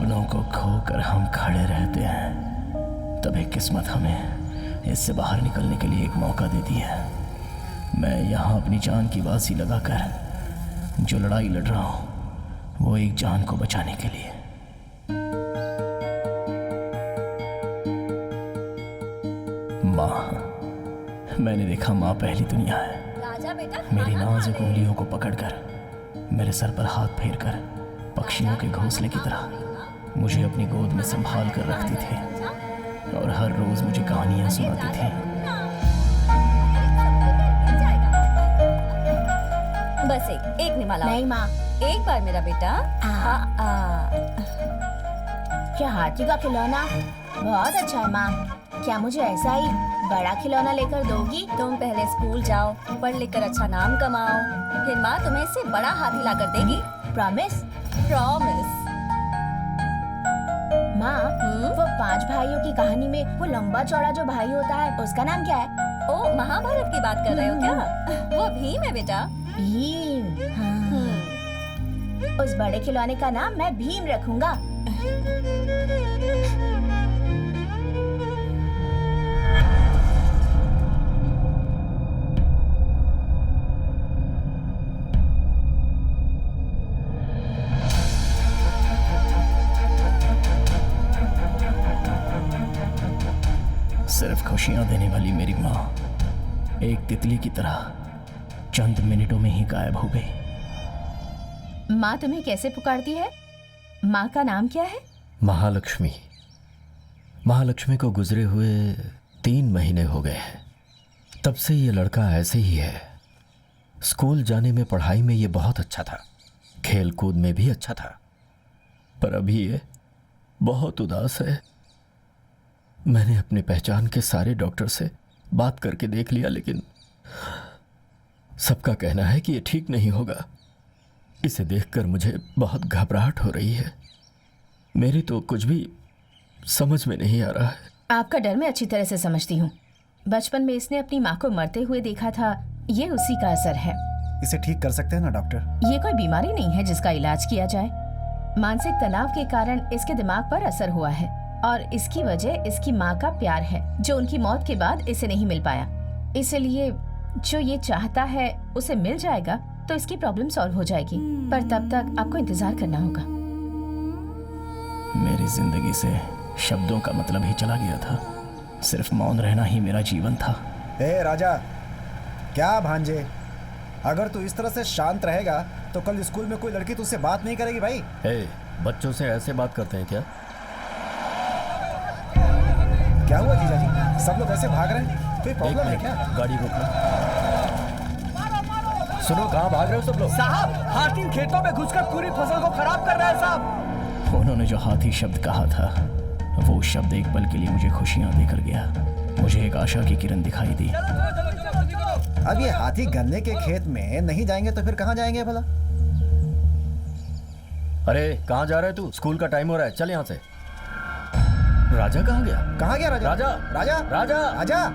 सपनों को खोकर हम खड़े रहते हैं, तभी किस्मत हमें इससे बाहर निकलने के लिए एक मौका देती है। मैं यहाँ अपनी जान की बाजी लगाकर जो लड़ाई लड़ रहा हूँ वो एक जान को बचाने के लिए। माँ, मैंने देखा माँ पहली दुनिया है। मेरी नाजुक उंगलियों को पकड़कर, मेरे सर पर हाथ फेरकर पक्षियों के घोंसले की तरह मुझे अपनी गोद में संभाल कर रखती थी और हर रोज मुझे कहानियां सुनाती थी। बस एक निमाला। नहीं माँ, एक बार मेरा बेटा। क्या हाथी का खिलौना बहुत अच्छा है माँ। क्या मुझे ऐसा ही बड़ा खिलौना लेकर दोगी? तुम पहले स्कूल जाओ, पढ़ लिख कर अच्छा नाम कमाओ, फिर माँ तुम्हें इससे बड़ा हाथी ला कर देगी। प्रॉमिस? प्रॉमिस। माँ, वो 5 भाइयों की कहानी में वो लंबा चौड़ा जो भाई होता है उसका नाम क्या है? ओ, महाभारत की बात कर रहे हो क्या? वो भीम है बेटा। भीम। हाँ। उस बड़े खिलौने का नाम मैं भीम रखूंगा। सिर्फ खुशियां देने वाली मेरी माँ एक तितली की तरह चंद मिनटों में ही गायब हो गई। माँ तुम्हें कैसे पुकारती है? माँ का नाम क्या है? महालक्ष्मी। महालक्ष्मी को गुजरे हुए 3 महीने हो गए हैं। तब से ये लड़का ऐसे ही है। स्कूल जाने में, पढ़ाई में ये बहुत अच्छा था, खेल कूद में भी अच्छा था, पर अभी ये बहुत उदास है। मैंने अपनी पहचान के सारे डॉक्टर से बात करके देख लिया, लेकिन सबका कहना है कि ये ठीक नहीं होगा। इसे देखकर मुझे बहुत घबराहट हो रही है। मेरी तो कुछ भी समझ में नहीं आ रहा है। आपका डर मैं अच्छी तरह से समझती हूँ। बचपन में इसने अपनी माँ को मरते हुए देखा था, ये उसी का असर है। इसे ठीक कर सकते हैं ना डॉक्टर? ये कोई बीमारी नहीं है जिसका इलाज किया जाए। मानसिक तनाव के कारण इसके दिमाग पर असर हुआ है और इसकी वजह इसकी माँ का प्यार है जो उनकी मौत के बाद इसे नहीं मिल पाया। इसलिए जो ये चाहता है उसे मिल जाएगा तो इसकी प्रॉब्लम सॉल्व हो जाएगी, पर तब तक आपको इंतजार करना होगा। मेरी जिंदगी से शब्दों का मतलब ही चला गया था। सिर्फ मौन रहना ही मेरा जीवन था। ए राजा, क्या भांजे, अगर तू इस तरह से शांत रहेगा तो कल स्कूल में कोई लड़की तुझसे बात नहीं करेगी भाई। बच्चों से ऐसे बात करते हैं क्या? क्या हुआ जीजाजी, सब लोग ऐसे भाग रहे हैं? कोई प्रॉब्लम है क्या? गाड़ी रोकना। सुनो, कहाँ भाग रहे हो सब लोग? साहब, हाथी खेतों में घुसकर पूरी फसल को खराब कर रहा है साहब। उन्होंने जो हाथी शब्द कहा था, वो शब्द एक पल के लिए मुझे खुशियां देकर गया। मुझे एक आशा की किरण दिखाई दी। अब ये हाथी गन्ने के खेत में नहीं जाएंगे तो फिर कहाँ जाएंगे भला? अरे कहाँ जा रहे तू? स्कूल का टाइम हो रहा है, चल यहाँ से। राजा कहाँ गया? कहाँ गया राजा? राजा, राजा, राजा, राजा,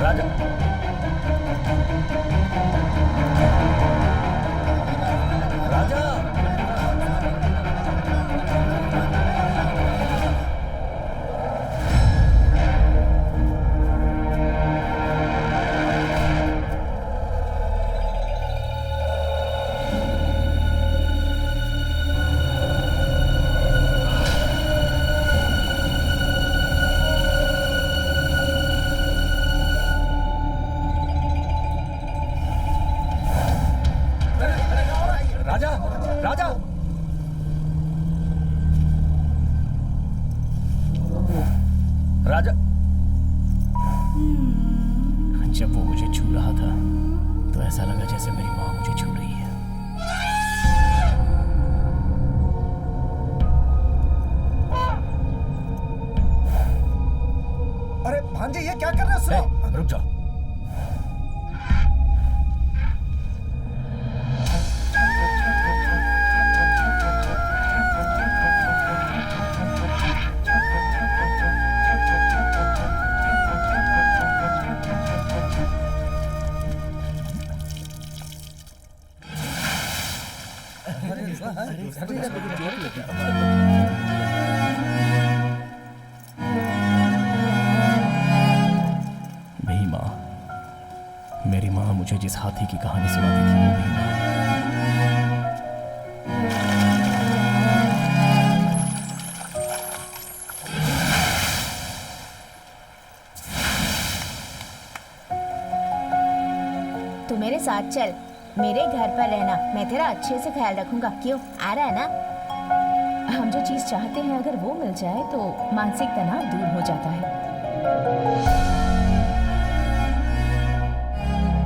राजा। राजा, राजा। जब वो मुझे छू रहा था तो ऐसा लगा जैसे मेरी माँ मुझे छू रही है। अरे भांजे, ये क्या कर रहे हो? सुनो, रुक जाओ। अरे जिस हाथी की कहानी सुनाती थी वो मेरी माँ। तू मेरे साथ चल, मेरे घर पर रहना, मैं तेरा अच्छे से ख्याल रखूंगा। क्यों, आ रहा है ना? हम जो चीज चाहते हैं अगर वो मिल जाए तो मानसिक तनाव दूर हो जाता है।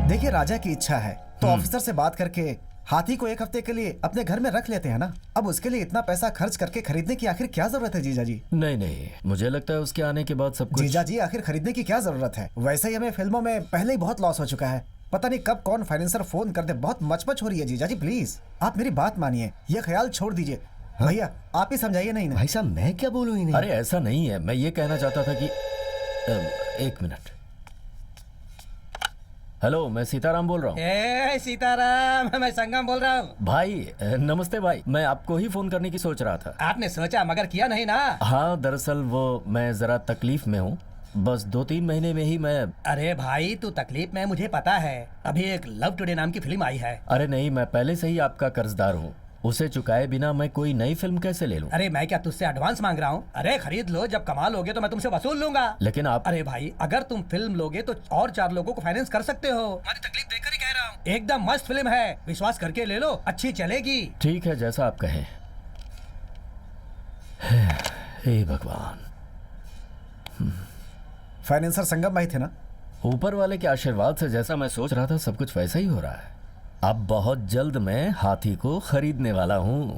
देखिए, राजा की इच्छा है तो ऑफिसर से बात करके हाथी को एक हफ्ते के लिए अपने घर में रख लेते हैं ना। अब उसके लिए इतना पैसा खर्च करके खरीदने की आखिर क्या जरूरत है जीजा जी? नहीं नहीं, मुझे लगता है उसके आने के बाद सब कुछ। जीजा जी, आखिर खरीदने की क्या जरूरत है? वैसे ही हमें फिल्मों में पहले ही बहुत लॉस हो चुका है। पता नहीं कब कौन फाइनेंसर फोन कर दे। बहुत मचमच हो रही है जीजा जी, प्लीज आप मेरी बात मानिए, ये ख्याल छोड़ दीजिए। भैया आप ही समझाइए। नहीं भाई साहब, मैं क्या बोलूं इन्हें? अरे ऐसा नहीं है, मैं ये कहना चाहता था कि एक मिनट। हेलो, मैं सीताराम बोल रहा हूँ। ए सीताराम, मैं संगम बोल रहा हूँ। भाई नमस्ते भाई, मैं आपको ही फोन करने की सोच रहा था। आपने सोचा मगर किया नहीं ना? हाँ, दरअसल वो मैं जरा तकलीफ में हूँ। बस 2-3 महीने में ही मैं। अरे भाई, तू तकलीफ में, मुझे पता है। अभी एक लव टुडे नाम की फिल्म आई है। अरे नहीं, मैं पहले से ही आपका कर्जदार हूँ। उसे चुकाए बिना मैं कोई नई फिल्म कैसे ले लूं? अरे मैं क्या तुझसे एडवांस मांग रहा हूँ? अरे खरीद लो, जब कमाल लोगे तो मैं तुमसे वसूल लूंगा। लेकिन आप। अरे भाई, अगर तुम फिल्म लोगे तो और 4 लोगों को फाइनेंस कर सकते हो। हमारी तकलीफ देखकर ही कह रहा हूँ। एकदम मस्त फिल्म है, विश्वास करके ले लो, अच्छी चलेगी। ठीक है, जैसा आप कहें। हे भगवान। फाइनेंसर संगम भाई थे ना? ऊपर वाले के आशीर्वाद से जैसा मैं सोच रहा था सब कुछ वैसा ही हो रहा है। अब बहुत जल्द मैं हाथी को खरीदने वाला हूँ।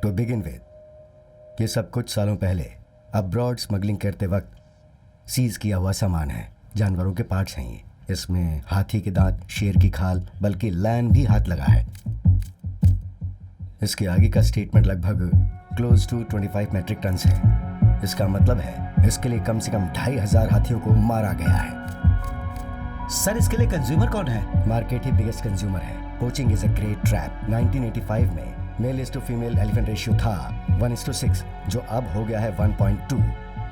टू बिगिन विद, ये सब कुछ सालों पहले अब्रॉड स्मगलिंग करते वक्त सीज किया हुआ सामान है। जानवरों के पार्ट्स हैं ये। इसमें हाथी के दांत, शेर की खाल, बल्कि लैन भी हाथ लगा है। इसके आगे का स्टेटमेंट लगभग क्लोज टू 25 मेट्रिक टन है। इसका मतलब है इसके लिए कम से कम 2500 हाथियों को मारा गया है। सर इसके लिए कंज्यूमर कौन है? मार्केट ही बिगेस्ट कंज्यूमर है। Poaching is a great trap. 1985 में male is to female elephant ratio था 1:6, जो अब हो गया है 1.2।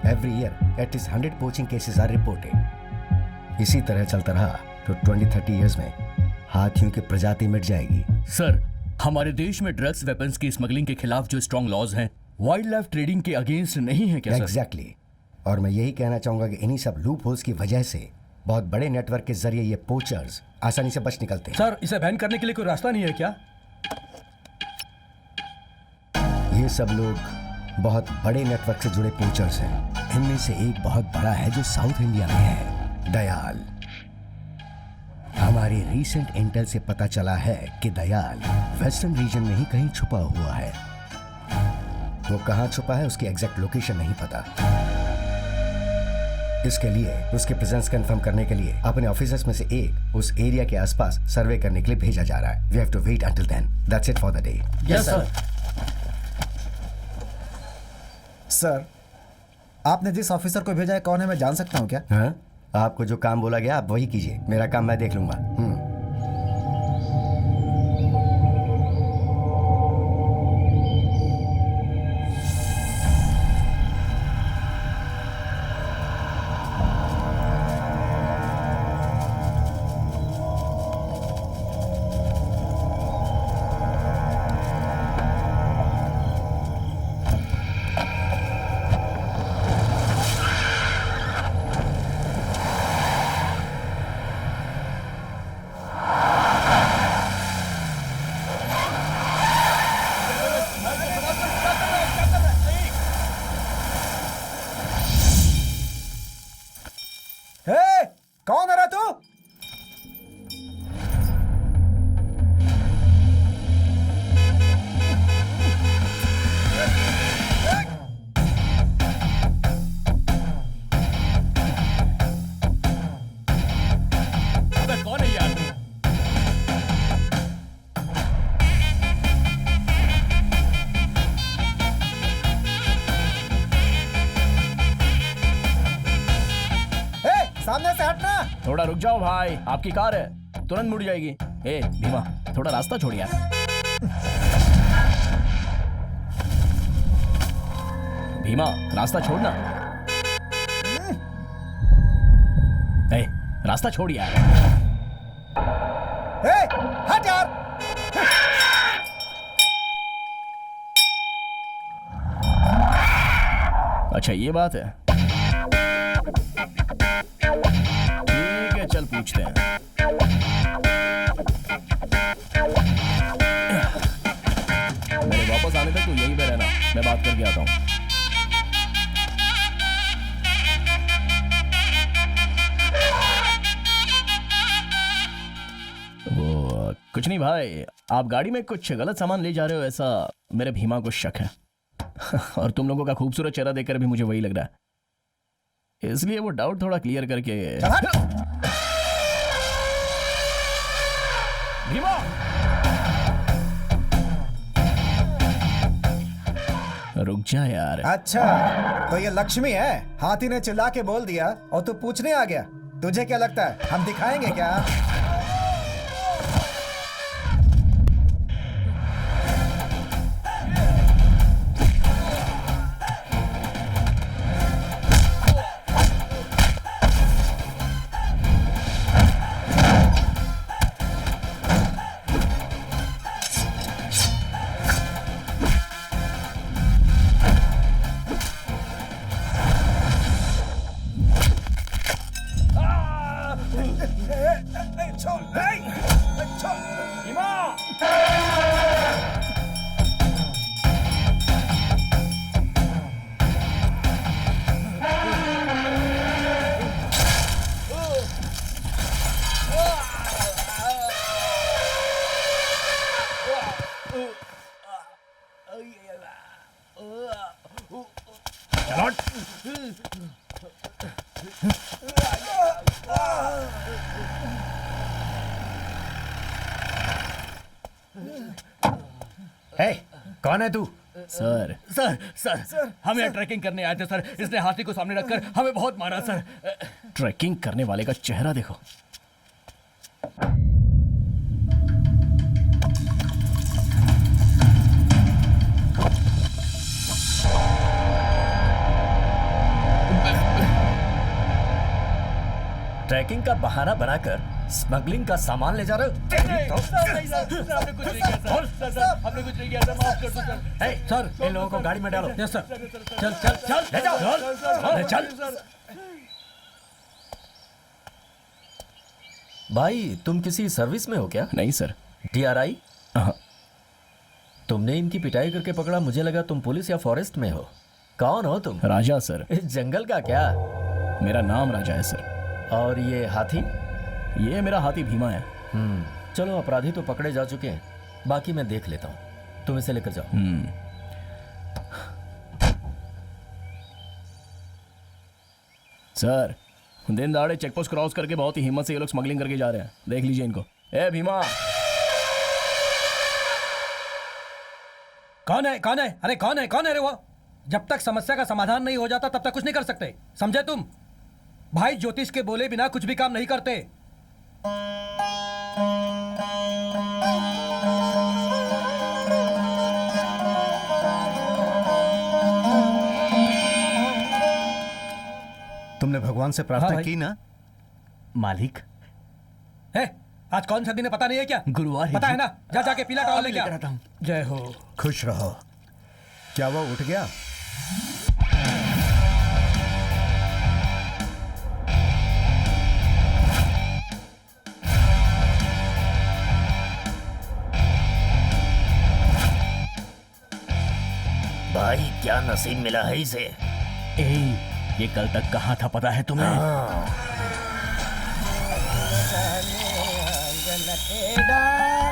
Every year at least 100 poaching cases are reported. इसी तरह चलता रहा तो 20-30 इयर्स में हाथियों की प्रजाति मिट जाएगी। सर, हमारे देश में ड्रग्स वेपन्स की स्मगलिंग के खिलाफ जो स्ट्रॉन्ग लॉज हैं, वाइल्ड लाइफ ट्रेडिंग के अगेंस्ट नहीं है क्या? एग्जैक्टली। और मैं यही कहना चाहूंगा कि इन्हीं सब लूप होल्स की वजह से बहुत बड़े नेटवर्क के जरिए ये पोचर्स आसानी से बच निकलते हैं। सर, इसे बैन करने के लिए कोई रास्ता नहीं है क्या? ये सब लोग बहुत बड़े नेटवर्क से जुड़े पोचर्स हैं। इनमें से एक बहुत बड़ा है जो साउथ इंडिया में है, दयाल। हमारी रीसेंट इंटेल से पता चला है कि दयाल वेस्टर्न रीजन में ही कहीं छुपा हुआ है। वो कहाँ छुपा है उसकी एग्जैक्ट लोकेशन नहीं पता। इसके लिए उसके प्रेजेंस कंफर्म करने के लिए अपने ऑफिसर्स में से एक उस एरिया के आसपास सर्वे करने के लिए भेजा जा रहा है। We have to wait until then. That's it for the day. Yes sir. Sir, आपने जिस ऑफिसर को भेजा है कौन है, मैं जान सकता हूँ क्या? हाँ? आपको जो काम बोला गया आप वही कीजिए, मेरा काम मैं देख लूंगा। कौन है रे तू? अबे कौन है यार? सामने से हटना। थोड़ा रुक जाओ भाई, आपकी कार है, तुरंत मुड़ जाएगी। ए भीमा, थोड़ा रास्ता छोड़ यार। भीमा, रास्ता छोड़ना। ए, रास्ता छोड़ यार। ए, हट यार। अच्छा ये बात है, ठीक है चल पूछते हैं। मेरे वापस आने तक तू यहीं पे रहना, मैं बात करके आता हूँ। वो कुछ नहीं भाई, आप गाड़ी में कुछ गलत सामान ले जा रहे हो ऐसा मेरे भीमा को शक है। और तुम लोगों का खूबसूरत चेहरा देखकर भी मुझे वही लग रहा है, इसलिए वो डाउट थोड़ा क्लियर करके। भीमा! रुक जा यार। अच्छा तो ये लक्ष्मी है? हाथी ने चिल्ला के बोल दिया और तू पूछने आ गया। तुझे क्या लगता है हम दिखाएंगे क्या? कौन है तू? सर सर सर हम यहाँ ट्रैकिंग करने आए थे सर। इसने हाथी को सामने रखकर हमें बहुत मारा सर। ट्रैकिंग करने वाले का चेहरा देखो। ट्रैकिंग का बहाना बनाकर स्मगलिंग का सामान ले जा रहे हो? हमने कुछ नहीं किया सर। हमने कुछ नहीं किया सर, माफ कर दो सर। सर इन लोगों को गाड़ी में डालो। Yes sir. चल चल चल ले जाओ। चल। भाई तुम किसी सर्विस में हो क्या? नहीं सर। DRI? हाँ। तुमने इनकी पिटाई करके पकड़ा, मुझे लगा तुम पुलिस या फॉरेस्ट में हो। कौन हो तुम? राजा सर। इस जंगल का क्या? मेरा नाम राजा है सर। और ये हाथी? ये मेरा हाथी भीमा है। चलो अपराधी तो पकड़े जा चुके हैं, बाकी मैं देख लेता हूँ। तुम इसे लेकर जाओ। सर दिन दहाड़े चेकपोस्ट क्रॉस करके बहुत ही हिम्मत से ये लोग स्मगलिंग करके जा रहे हैं। देख लीजिए इनको। ए भीमा। कौन है कौन है? अरे कौन है कौन है रे वो? जब तक समस्या का समाधान नहीं हो जाता तब तक कुछ नहीं कर सकते, समझे तुम? भाई ज्योतिष के बोले बिना कुछ भी काम नहीं करते। तुमने भगवान से प्रार्थना की ना? मालिक है आज कौन सा दिन है पता नहीं है क्या? गुरुवार है पता जी। है ना? जा जाके पीला टॉवल लेके आ। लेकर आता हूं। जय हो। खुश रहो। क्या वो उठ गया? भाई क्या नसीब मिला है इसे। ये कल तक कहाँ था पता है तुम्हें?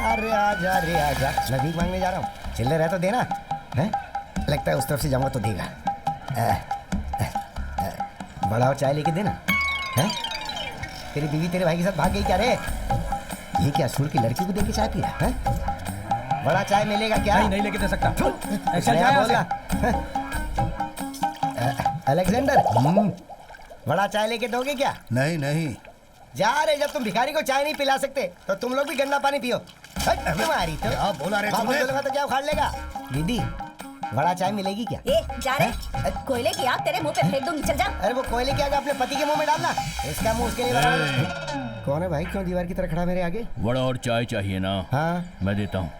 अरे आजा रे आजा। मैं भीख मांगने जा रहा हूँ, चिल्ले रहे तो देना है। लगता है उस तरफ से जाऊंगा तो देगा। बड़ा और चाय लेके देना है। तेरी बीवी तेरे भाई के साथ भाग गई क्या रे? ये क्या स्कूल की लड़की को देके चाय पी रहा है? बड़ा चाय मिलेगा क्या? नहीं नहीं लेके दे सकता। चल बोला अलेक्जेंडर, बड़ा चाय लेके दोगे क्या? नहीं नहीं। जा रे, जब तुम भिखारी को चाय नहीं पिला सकते तो तुम लोग भी गंदा पानी पियो। तुम्हारी तो क्या बोला रे बाबू तुमने? बोलेगा तो क्या उखाड़ लेगा? दीदी बड़ा चाय मिलेगी क्या? ए जा रे, कोयले की आग तेरे मुंह पे फेंक दूंगी, चल जा। अरे वो कोयले की आग अपने पति के मुंह में डालना, इसका मुंह उसके लिए बराबर। कौन है भाई, क्यों दीवार की तरह खड़ा मेरे आगे? वड़ा और चाय चाहिए ना? हाँ मैं देता हूँ।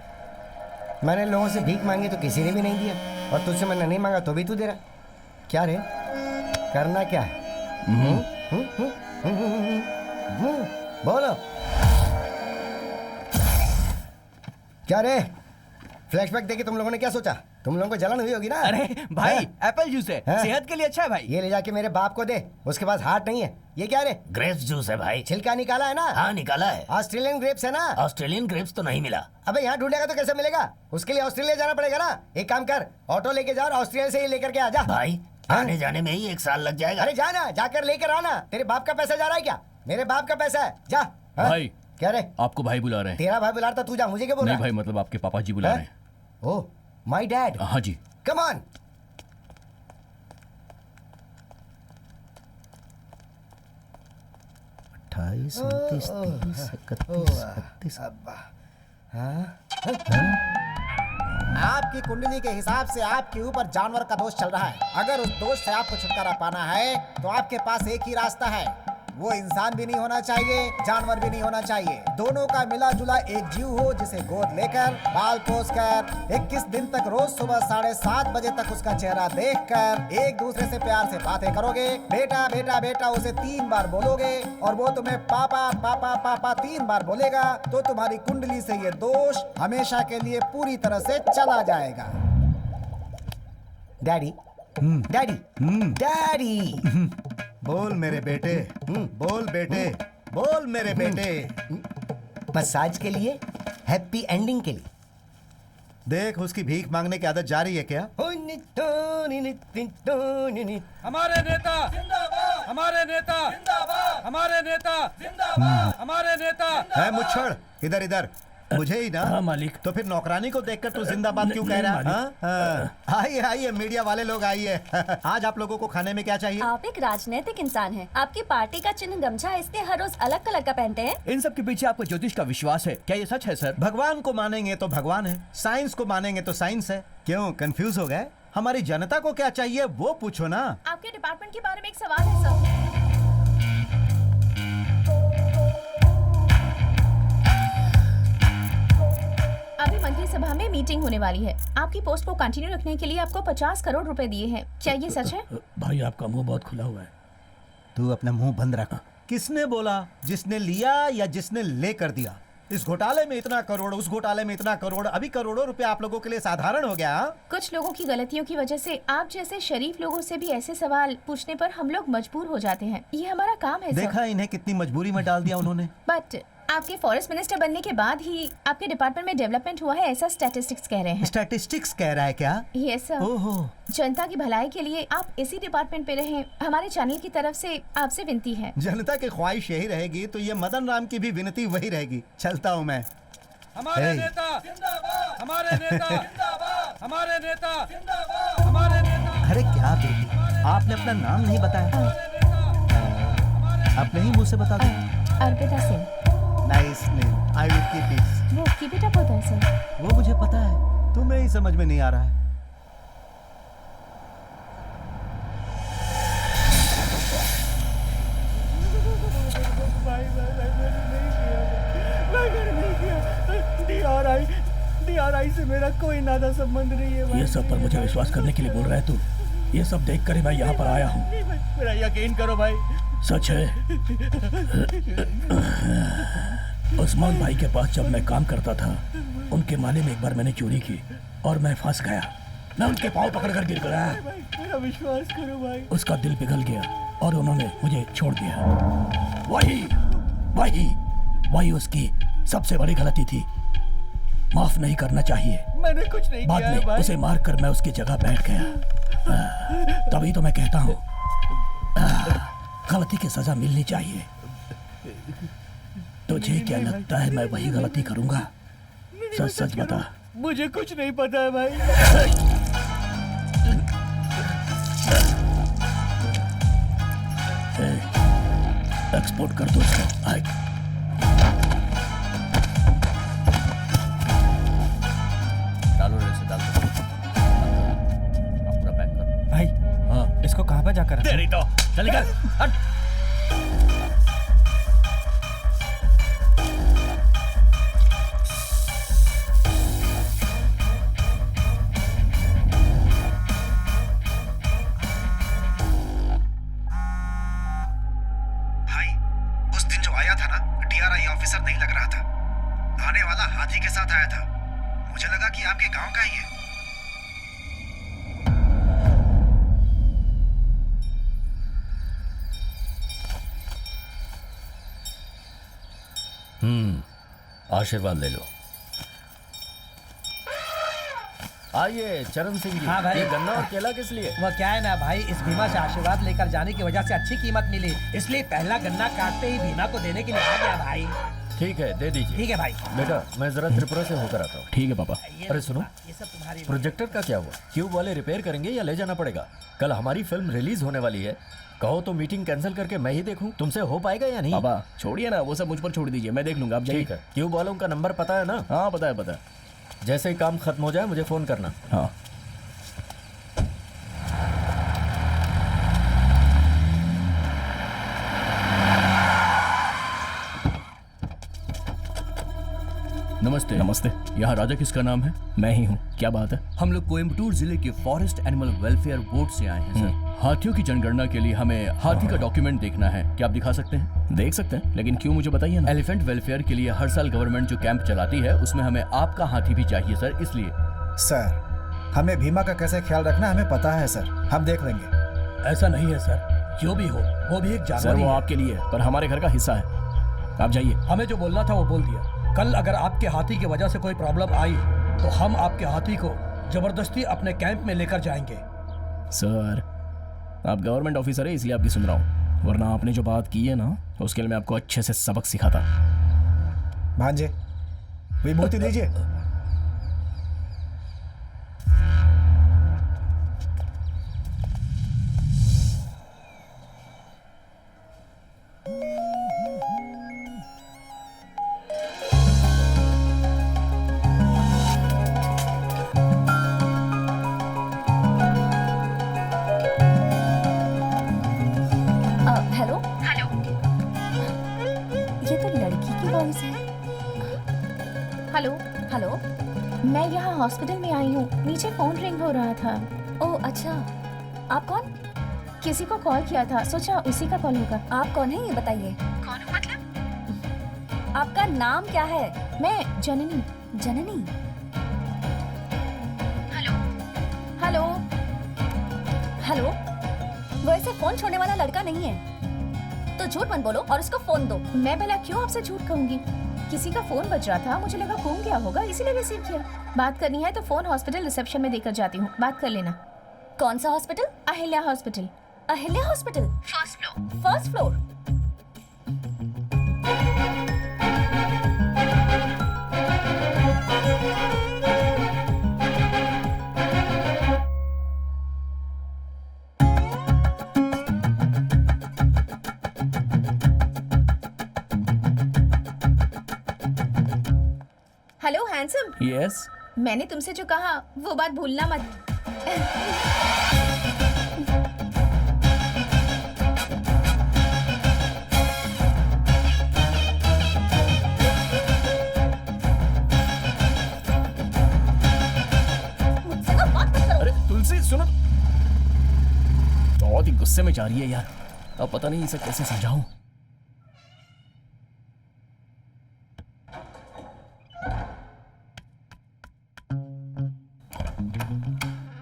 मैंने लोगों से भीख मांगी तो किसी ने भी नहीं दिया, और तुझसे मैंने नहीं मांगा तो भी तू दे रहा। क्या रे, करना क्या है? बोलो क्या रे? फ्लैशबैक देके तुम लोगों ने क्या सोचा? तुम लोगों को जलन हुई होगी ना? अरे भाई हाँ? एप्पल जूस है, हाँ? सेहत के लिए अच्छा है भाई। ये ले जाके मेरे बाप को दे, उसके पास हार्ट नहीं है। ये क्या रे? ग्रेप्स जूस है भाई। छिलका निकाला है ना? हाँ निकाला है। ऑस्ट्रेलियन ग्रेप्स है ना? ऑस्ट्रेलियन ग्रेप्स तो नहीं मिला। अबे यहाँ ढूंढेगा तो कैसे मिलेगा? उसके लिए ऑस्ट्रेलिया जाना पड़ेगा ना। एक काम कर, ऑटो लेके जा और ऑस्ट्रेलिया से ये लेकर के आ जा। भाई हाँ? आने जाने में ही 1 साल लग जाएगा। अरे जाना, जाकर लेकर आना। तेरे बाप का पैसा जा रहा है क्या? मेरे बाप का पैसा है, जा। हाँ? भाई क्या रे? आपको भाई बुला रहे हैं। तेरा भाई बुला रहा था, तू जा, मुझे क्या बोल नहीं रहा? भाई, मतलब आपके पापा जी बुला हाँ? रहे हैं। ओह माय डैड, हाँ जी। Come on. अट्ठाईस, 29, 30, 31, 32। आपकी कुंडली के हिसाब से आपके ऊपर जानवर का दोष चल रहा है। अगर उस दोष से आपको छुटकारा पाना है तो आपके पास एक ही रास्ता है। वो इंसान भी नहीं होना चाहिए, जानवर भी नहीं होना चाहिए। दोनों का मिला जुला एक जीव हो, जिसे गोद लेकर, बाल पोस कर 21 दिन तक रोज सुबह 7:30 बजे तक उसका चेहरा देखकर एक दूसरे से प्यार से बातें करोगे। बेटा बेटा बेटा उसे 3 बार बोलोगे और वो तुम्हें पापा पापा पापा 3 बार बोलेगा, तो तुम्हारी कुंडली से ये दोष हमेशा के लिए पूरी तरह से चला जाएगा। डैडी, डैडी, डैडी, बोल मेरे बेटे, बोल बेटे, बोल मेरे बेटे। मसाज के लिए, हैप्पी एंडिंग के लिए। देख उसकी भीख मांगने की आदत जारी है क्या? हमारे नेता जिंदाबाद, हमारे नेता जिंदाबाद, हमारे नेता जिंदाबाद, हमारे नेता। है मुच्छड़, इधर इधर। मुझे ही ना? हाँ मालिक। तो फिर नौकरानी को देखकर तू जिंदाबाद क्यों कह रहा है? हाँ? आइए आइए मीडिया वाले लोग आइए। आज आप लोगों को खाने में क्या चाहिए? आप एक राजनीतिक इंसान हैं। आपकी पार्टी का चिन्ह गमछा है, इसलिए हर रोज अलग कलर का पहनते हैं। इन सब के पीछे आपको ज्योतिष का विश्वास है, क्या ये सच है सर? भगवान को मानेंगे तो भगवान है, साइंस को मानेंगे तो साइंस है। क्यों कंफ्यूज हो गए? हमारी जनता को क्या चाहिए वो पूछो ना। आपके डिपार्टमेंट के बारे में एक सवाल है सर। अभी मंत्रिसभा में मीटिंग होने वाली है। आपकी पोस्ट को कंटिन्यू रखने के लिए आपको 50 करोड़ रुपए दिए हैं, क्या ये सच है? भाई आपका मुंह बहुत खुला हुआ है। तू अपना मुंह बंद रख। किसने बोला? जिसने लिया या जिसने लेकर दिया? इस घोटाले में इतना करोड़, उस घोटाले में इतना करोड़, अभी करोड़ों रुपए आप लोगों के लिए साधारण हो गया। कुछ लोगों की गलतियों की वजह से आप जैसे शरीफ लोगों से भी ऐसे सवाल पूछने पर हम लोग मजबूर हो जाते हैं। ये हमारा काम है सर। देखा इन्हें कितनी मजबूरी में डाल दिया उन्होंने। बट आपके फॉरेस्ट मिनिस्टर बनने के बाद ही आपके डिपार्टमेंट में डेवलपमेंट हुआ है, ऐसा स्टैटिस्टिक्स कह रहे हैं। स्टैटिस्टिक्स कह रहा है क्या? Yes sir. ओहो। जनता की भलाई के लिए आप इसी डिपार्टमेंट पे रहें, हमारे चैनल की तरफ से आपसे विनती है। जनता की ख्वाहिश यही रहेगी तो ये मदन राम की भी विनती वही रहेगी। चलता हूँ मैं। हमारे नेता जिंदाबाद, हमारे नेता जिंदाबाद, हमारे नेता जिंदाबाद, हमारे नेता। अरे क्या बेटी, आपने अपना नाम नहीं बताया। आप नहीं मुझसे बता दो। Arpita Singh. Nice name, I will keep it. वो कीप इट अप होता है सर। वो मुझे पता है, तुम्हें ही समझ में नहीं आ रहा है। DRI से मेरा कोई नाता संबंध नहीं है। ये सब पर मुझे विश्वास करने के लिए बोल रहा है तू? ये सब देख कर ही मैं यहाँ पर आया हूँ। मेरा यकीन करो भाई, सच है। उस्मान भाई के पास जब मैं काम करता था, उनके माले में एक बार मैंने चोरी की और मैं फंस गया। मैं उनके पाँव पकड़कर गिर गया। मेरा विश्वास करो भाई। उसका दिल पिघल गया और उन्होंने मुझे छोड़ दिया। वही वही वही उसकी सबसे बड़ी गलती थी। माफ नहीं करना चाहिए। मैंने कुछ नहीं बाद किया है में भाई। उसे मारकर मैं उसकी जगह बैठ गया। तभी तो मैं कहता हूँ गलती की सजा मिलनी चाहिए। तुझे क्या लगता है मैं वही गलती करूंगा? सच सच बता। मुझे कुछ नहीं पता है भाई। एक्सपोर्ट कर दो उसको। डालो से डाल दो। पूरा पैक कर भाई। हाँ, इसको कहाँ पर जाकर तेरी तो चल निकल, हट। भाई उस दिन जो आया था ना, DRI ऑफिसर नहीं लग रहा था। आने वाला हाथी के साथ आया था। मुझे लगा कि आपके गांव का ही है। आशीर्वाद ले लो। आइए चरण सिंह जी। हाँ भाई। ये गन्ना और केला किस लिए? वो क्या है ना भाई, इस भीमा से आशीर्वाद लेकर जाने की वजह से अच्छी कीमत मिली, इसलिए पहला गन्ना काटते ही भीमा को देने के लिए आ गया भाई। ठीक है, दे दीजिए। ठीक है भाई। बेटा मैं जरा त्रिपुरा से होकर आता हूँ। ठीक है पापा। अरे सुनो, ये सब तुम्हारी प्रोजेक्टर का क्या हुआ? क्यूब वाले रिपेयर करेंगे या ले जाना पड़ेगा? कल हमारी फिल्म रिलीज होने वाली है। कहो तो मीटिंग कैंसिल करके मैं ही देखूं। तुमसे हो पाएगा या नहीं? पापा छोड़िए ना, वो सब मुझ पर छोड़ दीजिए, मैं देख लूंगा। आप जाइए। ठीक है। क्यूब वालों का नंबर पता है ना? हाँ पता है पता है। जैसे ही काम खत्म हो जाए मुझे फोन करना। हाँ। नमस्ते। नमस्ते। यहाँ राजा किसका नाम है? मैं ही हूँ। क्या बात है? हम लोग कोयम्बटूर जिले के फॉरेस्ट एनिमल वेलफेयर बोर्ड से आए हैं सर। हाथियों की जनगणना के लिए हमें हाथी का डॉक्यूमेंट देखना है, क्या आप दिखा सकते हैं? देख सकते हैं, लेकिन क्यों मुझे बताइए ना। एलिफेंट वेलफेयर के लिए हर साल गवर्नमेंट जो कैंप चलाती है उसमें हमें आपका हाथी भी चाहिए सर, इसलिए। सर हमें भीमा का कैसे ख्याल रखना हमें पता है सर, हम देख लेंगे। ऐसा नहीं है सर, जो भी हो वो भी एक सर जानवर ही वो है। आपके लिए है, पर हमारे घर का हिस्सा है। आप जाइए। हमें जो बोलना था वो बोल दिया। कल अगर आपके हाथी की वजह से कोई प्रॉब्लम आई तो हम आपके हाथी को जबरदस्ती अपने कैंप में लेकर जाएंगे। सर आप गवर्नमेंट ऑफिसर है इसलिए आपकी सुन रहा हूँ, वरना आपने जो बात की है ना उसके लिए मैं आपको अच्छे से सबक सिखाता। भांजे विभूति लीजिए। हेलो हेलो, ये तो लड़की की वॉइस है। हेलो, हेलो, मैं यहाँ हॉस्पिटल में आई हूँ, नीचे फोन रिंग हो रहा था। ओह अच्छा, आप कौन? किसी को कॉल किया था, सोचा उसी का कॉल होगा। आप कौन है ये बताइए। कौन मतलब? आपका नाम क्या है? मैं जननी। जननी? हेलो हेलो हेलो, वो ऐसे फोन छोड़ने वाला लड़का नहीं है, तो झूठ मत बोलो और उसको फोन दो। मैं भला क्यों आपसे झूठ कहूंगी? किसी का फोन बज रहा था, मुझे लगा गुम गया होगा, इसीलिए रिसीव किया। बात करनी है तो फोन हॉस्पिटल रिसेप्शन में देकर जाती हूँ, बात कर लेना। कौन सा hospital? Ahilya hospital. Ahilya hospital, first floor. First floor. Hello handsome, yes. मैंने तुमसे जो कहा वो बात भूलना मत। मुझसे ना बात मत करो। अरे तुलसी सुनो, बहुत ही गुस्से में जा रही है यार, अब पता नहीं इसे कैसे समझाऊं।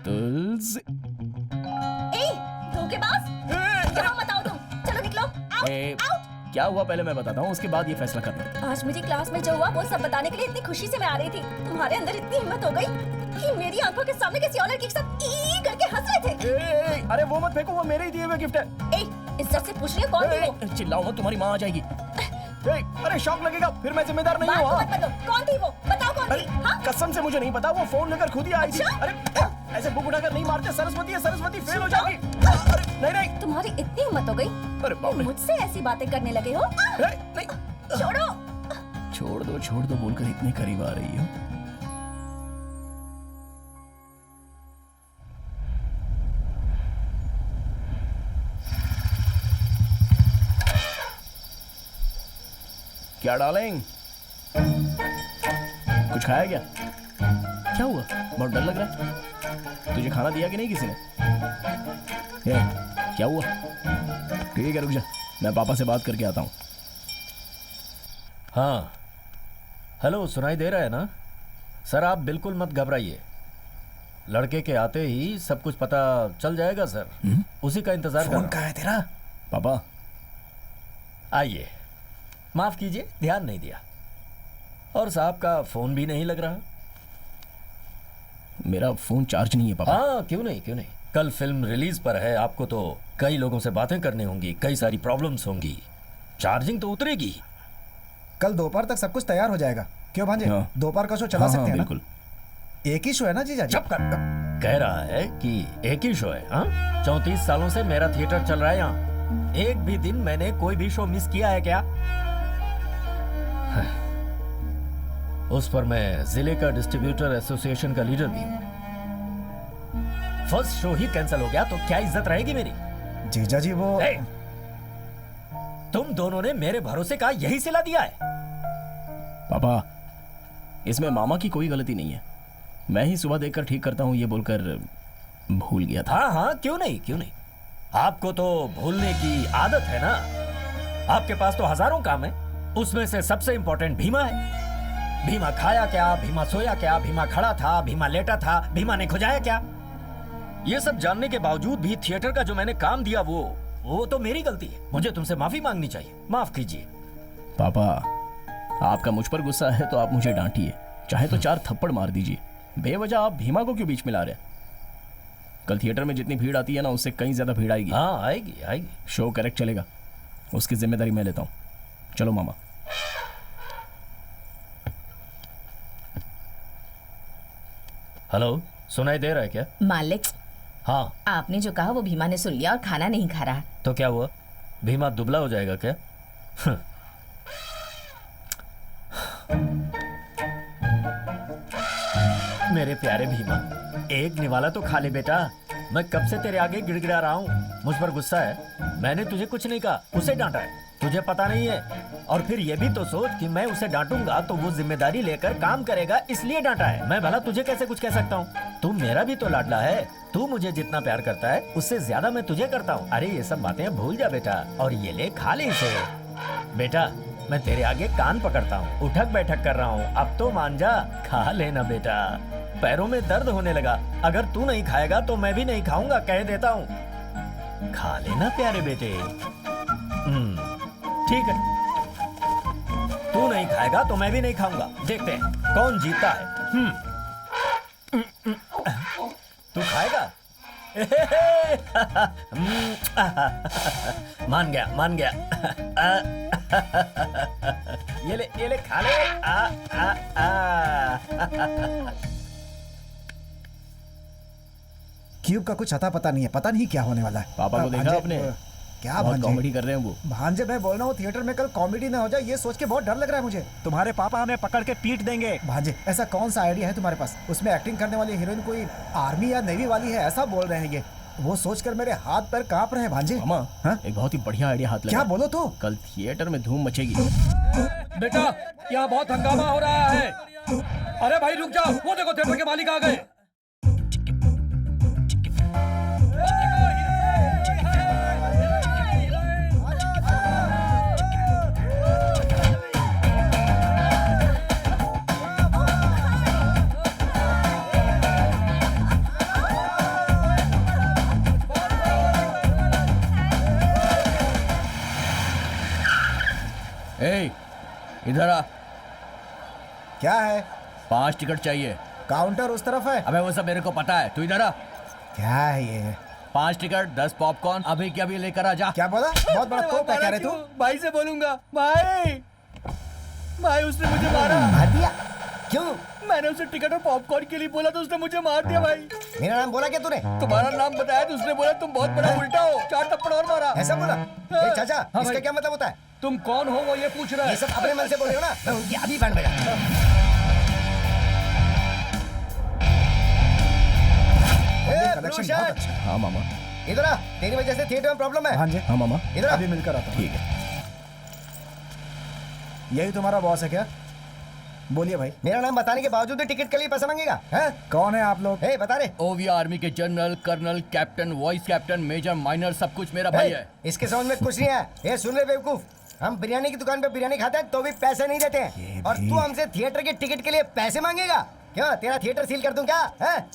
तुलसी, ए, धोखेबाज, यहाँ मत आओ तुम, चलो निकलो। ए, क्या हुआ पहले मैं बताता हूँ, उसके बाद ये फैसला करना। आज मेरी क्लास में जो हुआ वो सब बताने के लिए इतनी खुशी से मैं आ रही थी, तुम्हारे अंदर इतनी हिम्मत हो गई कि मेरी आंखों के सामने किसी और लड़की के साथ ई करके हंस रहे थे। अरे वो मत फेंको, वो मेरे ही दिए हुए गिफ्ट है। ए, इज्जत से पूछ रही हो कौन थी वो? चिल्लाओ मत, तुम्हारी माँ आ जाएगी। अरे शौक लगेगा, फिर मैं जिम्मेदार नहीं हूँ। बात मत बदलो, कौन थी वो? बताओ कौन थी? हाँ? कसम से मुझे नहीं पता, वो फोन लेकर खुद ही आई थी। अच्छा? अरे ऐसे बुक उठाकर नहीं मारते, सरस्वती है, सरस्वती फेल हो जाएगी। अरे नहीं नहीं, तुम्हारी इतनी हिम्मत हो गई, अरे बाप रे। मुझसे ऐसी बातें करने लगे हो? नहीं, छोड़ो। छोड़ दो बोलकर इतने करीब आ रही हो। क्या डालेंगे? कुछ खाया क्या? क्या हुआ? बहुत डर लग रहा है। तुझे खाना दिया कि नहीं किसी ने? क्या हुआ? ठीक है रुक जा, मैं पापा से बात करके आता हूँ। हाँ हेलो, सुनाई दे रहा है ना? सर आप बिल्कुल मत घबराइए, लड़के के आते ही सब कुछ पता चल जाएगा सर। उसी का इंतजार कर। फोन कहाँ है तेरा? पापा आइए, माफ कीजिए ध्यान नहीं दिया। और साहब का फोन भी नहीं लग रहा। मेरा फोन चार्ज नहीं है पापा। हाँ क्यों नहीं, क्यों नहीं। कल फिल्म रिलीज पर है, आपको तो कई लोगों से बातें करनी होंगी, कई सारी प्रॉब्लम्स होंगी, चार्जिंग तो उतरेगी। कल दोपहर तक सब कुछ तैयार हो जाएगा। क्यों भांजे, हाँ। दोपहर का शो चला हाँ, सकते हैं ना? बिल्कुल। एक ही शो है ना जीजा जी? चुप कर। कह रहा है कि एक ही शो है। हाँ 34 सालों से मेरा थिएटर चल रहा है यहाँ, एक भी दिन मैंने कोई भी शो मिस किया है क्या? उस पर मैं जिले का डिस्ट्रीब्यूटर एसोसिएशन का लीडर भी हूँ। फर्स्ट शो ही कैंसिल हो गया तो क्या इज्जत रहेगी मेरी? जीजा जी वो तुम दोनों ने मेरे भरोसे का यही सिला दिया है। पापा इसमें मामा की कोई गलती नहीं है, मैं ही सुबह देखकर ठीक करता हूँ ये बोलकर भूल गया था। हाँ हाँ क्यों नहीं, क्यों नहीं। आपको तो भूलने की आदत है ना। आपके पास तो हजारों काम है, उसमें से सबसे इंपॉर्टेंट भीमा है। भीमा खाया क्या, भीमा सोया क्या, भीमा खड़ा था, भीमा लेटा था, भीमा ने खुजाया क्या? ये सब जानने के बावजूद भी थिएटर का जो मैंने काम दिया वो तो मेरी गलती है। मुझे तुमसे माफी मांगनी चाहिए, माफ कीजिए। पापा आपका मुझ पर गुस्सा है तो आप मुझे डांटिए, चाहे तो 4 थप्पड़ मार दीजिए, बेवजह आप भीमा को क्यों बीच में ला रहे? कल थिएटर में जितनी भीड़ आती है ना उससे कहीं ज्यादा भीड़ आएगी। हाँ आएगी आएगी। शो करेक्ट चलेगा, उसकी जिम्मेदारी मैं लेता हूँ। चलो मामा। हेलो, सुनाई दे रहा है क्या? मालिक, हाँ। आपने जो कहा वो भीमा ने सुन लिया और खाना नहीं खा रहा। तो क्या हुआ? भीमा दुबला हो जाएगा क्या? मेरे प्यारे भीमा, एक निवाला तो खा ले बेटा। मैं कब से तेरे आगे गिड़गिड़ा रहा हूँ। मुझ पर गुस्सा है? मैंने तुझे कुछ नहीं कहा, उसे डांटा है। तुझे पता नहीं है? और फिर ये भी तो सोच कि मैं उसे डांटूंगा तो वो जिम्मेदारी लेकर काम करेगा, इसलिए डांटा है। मैं भला तुझे कैसे कुछ कह सकता हूँ? तू मेरा भी तो लाडला है। तू मुझे जितना प्यार करता है उससे ज्यादा मैं तुझे करता हूँ। अरे ये सब बातें भूल जा बेटा, और ये ले खा ले इसे। बेटा, मैं तेरे आगे कान पकड़ता हूँ, उठक बैठक कर रहा हूँ, अब तो मान जा, खा लेना बेटा। पैरों में दर्द होने लगा, अगर तू नहीं खाएगा तो मैं भी नहीं खाऊंगा, कह देता हूँ। खा लेना प्यारे बेटे। ठीक है, तू नहीं खाएगा तो मैं भी नहीं खाऊंगा, देखते हैं कौन जीतता है। तू खाएगा? मान गया, मान गया। ये ले खा ले। क्यूब का कुछ अता पता नहीं है, पता नहीं क्या होने वाला है। पापा को देखा भांजे, आपने? क्या बहुत भांजे? कॉमेडी कर रहे हैं वो। भांजे, मैं बोल रहा हूँ थिएटर में कल कॉमेडी ना हो जाए, ये सोच के बहुत डर लग रहा है मुझे। तुम्हारे पापा हमें पकड़ के पीट देंगे। भांजे, ऐसा कौन सा आइडिया है तुम्हारे पास? उसमें एक्टिंग करने वाली हीरोइन कोई आर्मी या नेवी वाली है, ऐसा बोल रहे हैं ये। वो सोचकर मेरे हाथ पैर कांप रहे हैं भांजे। मामा, हाँ? एक बहुत ही बढ़िया आइडिया हाथ लगा। क्या बोलो तो? कल थिएटर में धूम मचेगी। बेटा, यहाँ बहुत हंगामा हो रहा है। अरे भाई रुक जाओ, वो देखो थिएटर के मालिक आ गए। ए, इधर आ। क्या है? 5 टिकट चाहिए। काउंटर उस तरफ है। अबे वो सब मेरे को पता है, तू इधर आ। क्या है ये? 5 टिकट, 10 पॉपकॉर्न, अभी के अभी लेकर आ जा। क्या बोला? बहुत बड़ा तोप है क्या रे तू? भाई से बोलूंगा। भाई उसने मुझे मारा। मार दिया? क्यों? मैंने उसे टिकट और पॉपकॉर्न के लिए बोला तो उसने मुझे मार दिया भाई। मेरा नाम बोला क्या तूने? तुम्हारा नाम बताया तो उसने बोला तुम बहुत बड़ा उल्टा हो, 4 थप्पड़ और मारा। ऐसा बोला? ए, चाचा, हाँ इसका भाई। क्या मतलब होता है? तुम कौन हो वो ये पूछ रहा ये है। सब अपने मन से बोल रहे हो ना? मैं उनकी अभी बैंड बजा। कलेक्शन बहुत अच्छा है। हाँ मामा। इधर आ, तेरी वजह से थिएटर में प्रॉब्लम है। भांजे, हाँ मामा। इधर आ। अभी मिलकर आता हूँ। ठीक है। यही तुम्हारा बॉस है क्या? बोलिए भाई। मेरा नाम बताने के बावजूद भी टिकट के लिए पैसा मांगेगा? हैं? कौन है आप लोग? ए, बता रहे। ओवी आर्मी के general, colonel, captain, vice captain, major, minor, सब कुछ मेरा भाई है। इसके समझ में कुछ नहीं है। ये सुन ले बेवकूफ, हम बिरयानी की दुकान पे बिरयानी खाते हैं तो भी पैसे नहीं देते हैं, और तू हमसे थिएटर के टिकट के लिए पैसे मांगेगा? क्यों, तेरा थिएटर सील कर दूं क्या? हैं?